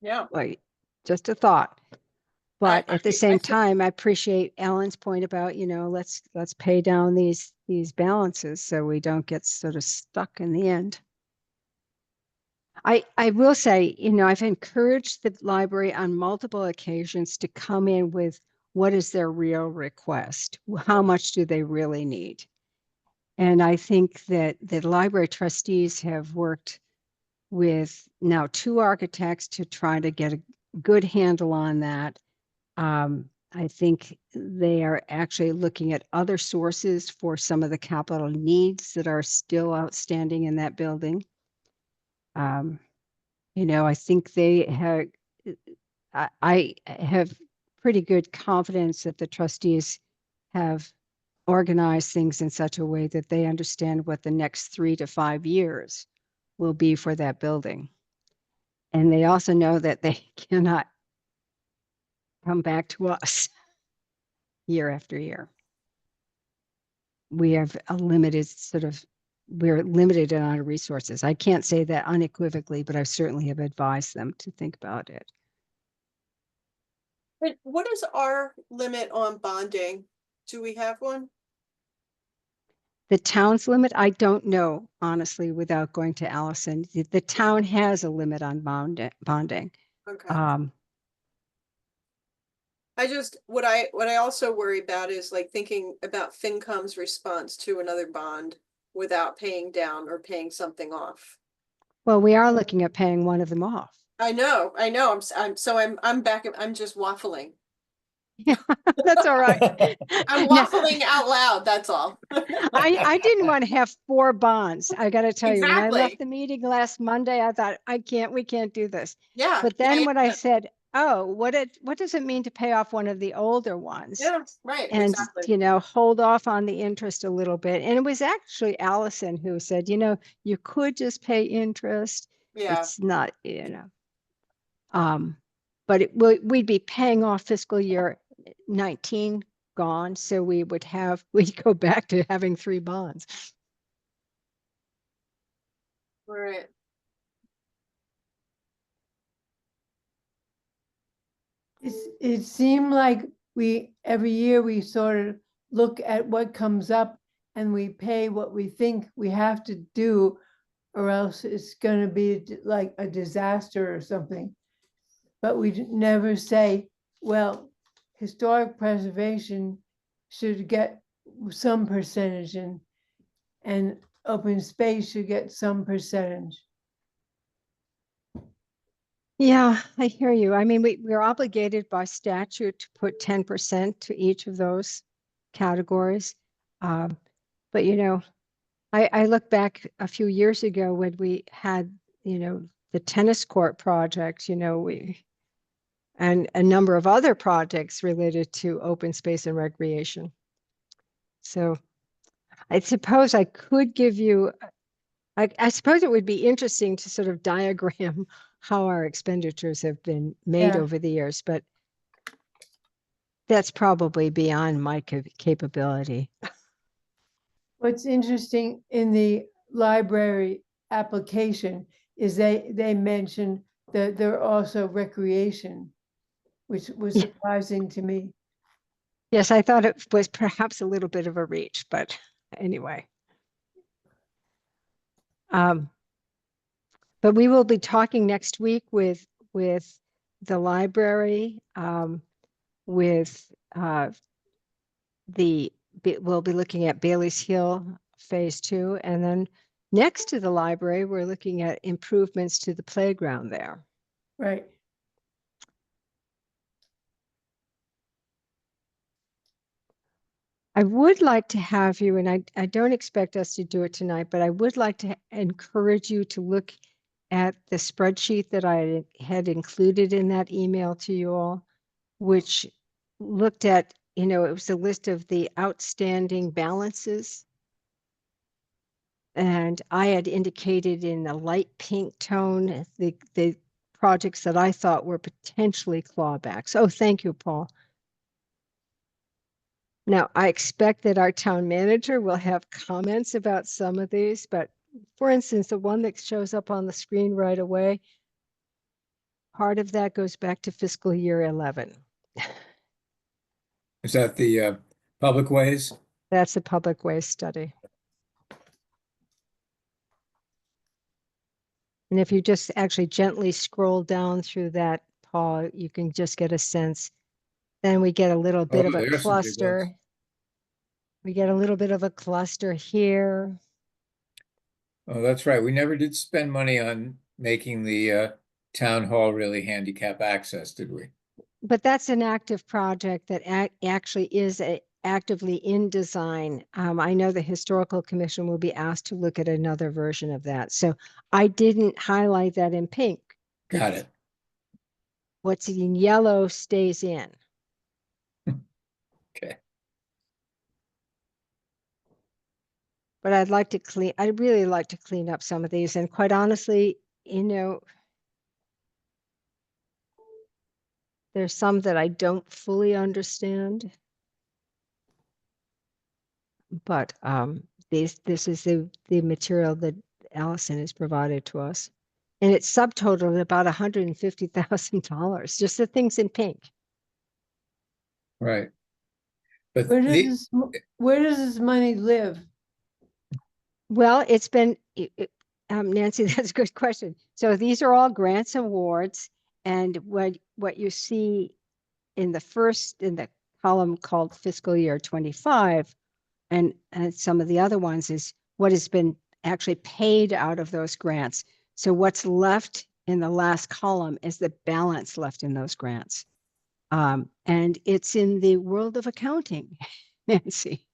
[SPEAKER 10] Yeah.
[SPEAKER 4] Like, just a thought. But at the
[SPEAKER 10] I
[SPEAKER 4] same
[SPEAKER 10] feel-
[SPEAKER 4] time, I appreciate Ellen's point about, let's pay down these balances so we don't get sort of stuck in the end. I will say, I've encouraged the library on multiple occasions to come in with what is their real request? How much do they really need? And I think that the library trustees have worked with now 2 architects to try to get a good handle on that. I think they are actually looking at other sources for some of the capital needs that are still outstanding in that building. I think they have, I have pretty good confidence that the trustees have organized things in such a way that they understand what the next 3 to 5 years will be for that building. And they also know that they cannot come back to us year after year. We have a limited we're limited in our resources. I can't say that unequivocally, but I certainly have advised them to think about it.
[SPEAKER 10] And what is our limit on bonding? Do we have one?
[SPEAKER 4] The town's limit, I don't know, honestly, without going to Allison. The town has a limit on bonding.
[SPEAKER 10] Okay. What I also worry about is like thinking about FinCom's response to another bond without paying down or paying something off.
[SPEAKER 4] Well, we are looking at paying one of them off.
[SPEAKER 10] I know. I'm back. I'm just waffling.
[SPEAKER 4] That's all right.
[SPEAKER 10] I'm
[SPEAKER 4] Now,
[SPEAKER 10] waffling out loud. That's all.
[SPEAKER 4] I didn't want to have 4 bonds. I got to tell you, when I
[SPEAKER 10] Exactly.
[SPEAKER 4] left the meeting last Monday, I thought, we can't do this.
[SPEAKER 10] Yeah.
[SPEAKER 4] But then
[SPEAKER 10] yeah,
[SPEAKER 4] when I said, oh, what does it mean to pay off one of the older ones?
[SPEAKER 10] yeah, right.
[SPEAKER 4] And,
[SPEAKER 10] Exactly.
[SPEAKER 4] hold off on the interest a little bit. And it was actually Allison who said, you could just pay interest.
[SPEAKER 10] Yeah.
[SPEAKER 4] It's not, but we'd be paying off fiscal year 19 gone. So we'd go back to having 3 bonds.
[SPEAKER 10] Right.
[SPEAKER 2] It seemed like every year we sort of look at what comes up and we pay what we think we have to do, or else it's going to be like a disaster or something. But we never say, well, historic preservation should get some percentage and open space should get some percentage.
[SPEAKER 4] Yeah, I hear you. I mean, we're obligated by statute to put 10% to each of those categories. But, I look back a few years ago when we had, the tennis court project, and a number of other projects related to open space and recreation. So I suppose I could give you, I suppose it would be interesting to sort of diagram how our expenditures have been made
[SPEAKER 2] Yeah.
[SPEAKER 4] over the years, but that's probably beyond my capability.
[SPEAKER 2] What's interesting in the library application is they mention that they're also recreation, which was
[SPEAKER 4] Yeah.
[SPEAKER 2] surprising to me.
[SPEAKER 4] Yes, I thought it was perhaps a little bit of a reach, but anyway. But we will be talking next week with the library, with we'll be looking at Bailey's Hill Phase 2, and then next to the library, we're looking at improvements to the playground there.
[SPEAKER 2] Right.
[SPEAKER 4] I would like to have you, and I don't expect us to do it tonight, but I would like to encourage you to look at the spreadsheet that I had included in that email to you all, which looked at, it was a list of the outstanding balances. And I had indicated in a light pink tone the projects that I thought were potentially clawbacks. Oh, thank you, Paul. Now, I expect that our town manager will have comments about some of these, but for instance, the one that shows up on the screen right away, part of that goes back to fiscal year 11.
[SPEAKER 1] Is that the public ways?
[SPEAKER 4] That's a public waste study. And if you just actually gently scroll down through that, Paul, you can just get a sense. Then we get a little bit of a
[SPEAKER 1] there's some big ones.
[SPEAKER 4] cluster. We get a little bit of a cluster here.
[SPEAKER 1] Oh, that's right. We never did spend money on making the town hall really handicap access, did we?
[SPEAKER 4] But that's an active project that actually is actively in design. I know the Historical Commission will be asked to look at another version of that. So I didn't highlight that in pink
[SPEAKER 1] Got it.
[SPEAKER 4] What's in yellow stays in.
[SPEAKER 1] Okay.
[SPEAKER 4] But I'd really like to clean up some of these. And quite honestly, there's some that I don't fully understand. But this is the material that Allison has provided to us. And it's subtotaled about $150,000, just the things in pink.
[SPEAKER 1] Right. But
[SPEAKER 2] Where does this money live?
[SPEAKER 4] Well, it's been, Nancy, that's a good question. So these are all grants and awards. And what you see in the column called fiscal year 25, and some of the other ones is what has been actually paid out of those grants. So what's left in the last column is the balance left in those grants. And it's in the world of accounting, Nancy.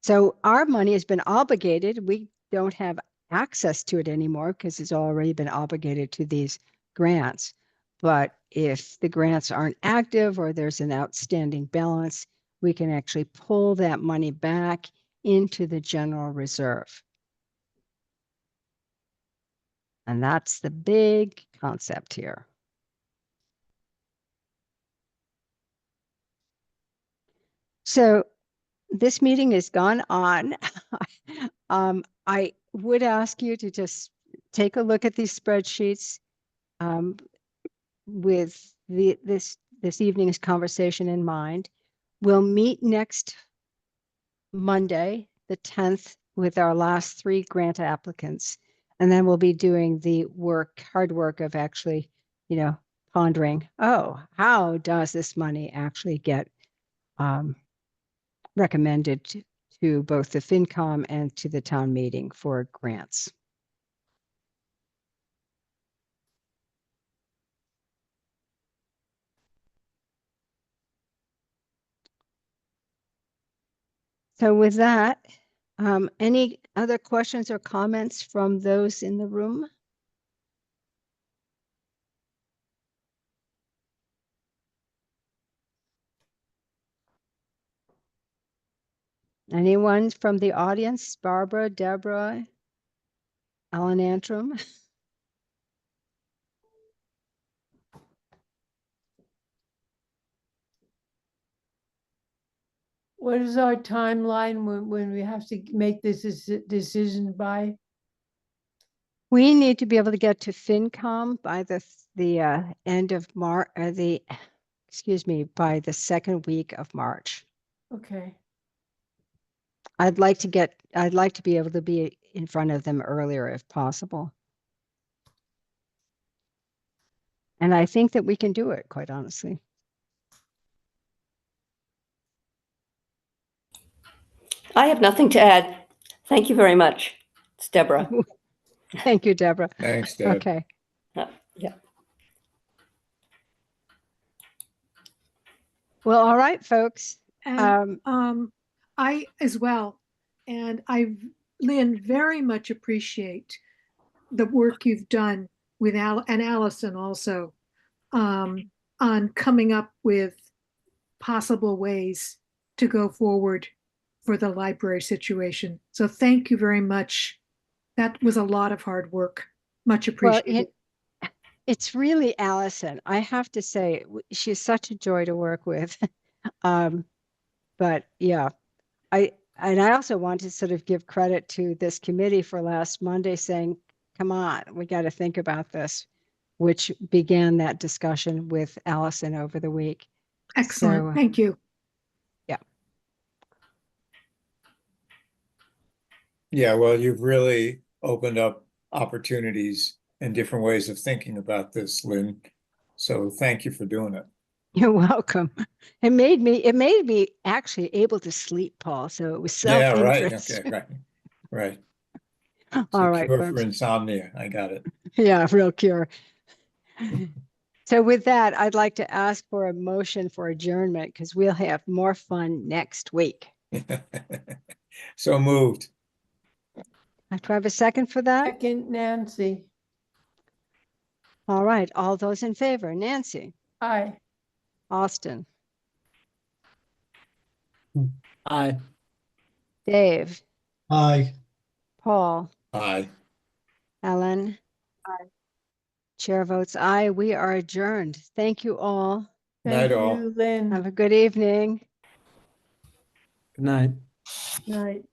[SPEAKER 4] So our money has been obligated. We don't have access to it anymore because it's already been obligated to these grants. But if the grants aren't active or there's an outstanding balance, we can actually pull that money back into the general reserve. And that's the big concept here. So this meeting has gone on. I would ask you to just take a look at these spreadsheets with this evening's conversation in mind. We'll meet next Monday, the 10th, with our last 3 grant applicants. And then we'll be doing the hard work of actually, pondering, how does this money actually get recommended to both the FinCom and to the town meeting for grants. So with that, any other questions or comments from those in the room? Anyone from the audience? Barbara, Deborah, Alan Antrim?
[SPEAKER 2] What is our timeline when we have to make this decision by?
[SPEAKER 4] We need to be able to get to FinCom by the end of March, by the second week of March.
[SPEAKER 2] Okay.
[SPEAKER 4] I'd like to be able to be in front of them earlier if possible. And I think that we can do it, quite honestly.
[SPEAKER 11] I have nothing to add. Thank you very much. It's Deborah.
[SPEAKER 4] Thank you, Deborah.
[SPEAKER 1] Thanks, Deb.
[SPEAKER 4] Okay.
[SPEAKER 11] Yeah.
[SPEAKER 4] Well, all right, folks.
[SPEAKER 3] And I as well. And Lynn, very much appreciate the work you've done with and Allison also on coming up with possible ways to go forward for the library situation. So thank you very much. That was a lot of hard work. Much appreciated.
[SPEAKER 4] Well, it's really Allison. I have to say, she's such a joy to work with. But yeah, I also want to sort of give credit to this committee for last Monday saying, come on, we got to think about this, which began that discussion with Allison over the week.
[SPEAKER 3] Excellent.
[SPEAKER 4] So,
[SPEAKER 3] thank you.
[SPEAKER 4] Yeah.
[SPEAKER 1] Yeah, well, you've really opened up opportunities and different ways of thinking about this, Lynn. So thank you for doing it.
[SPEAKER 4] You're welcome. It made me actually able to sleep, Paul. So it was
[SPEAKER 1] Yeah, right.
[SPEAKER 4] self-interest.
[SPEAKER 1] Okay, right.
[SPEAKER 4] All
[SPEAKER 1] So
[SPEAKER 4] right,
[SPEAKER 1] cure
[SPEAKER 4] folks.
[SPEAKER 1] for insomnia. I got it.
[SPEAKER 4] Yeah, real cure. So with that, I'd like to ask for a motion for adjournment because we'll have more fun next week.
[SPEAKER 1] So moved.
[SPEAKER 4] Do I have a second for that?
[SPEAKER 2] Second, Nancy.
[SPEAKER 4] All right, all those in favor, Nancy,
[SPEAKER 2] Aye.
[SPEAKER 4] Austin,
[SPEAKER 5] Aye.
[SPEAKER 4] Dave,
[SPEAKER 8] Aye.
[SPEAKER 4] Paul,
[SPEAKER 9] Aye.
[SPEAKER 4] Ellen.
[SPEAKER 10] Aye.
[SPEAKER 4] Chair votes aye. We are adjourned. Thank you all.
[SPEAKER 2] Thank
[SPEAKER 1] Night all.
[SPEAKER 2] you, Lynn.
[SPEAKER 4] Have a good evening.
[SPEAKER 5] Good night.
[SPEAKER 2] Night.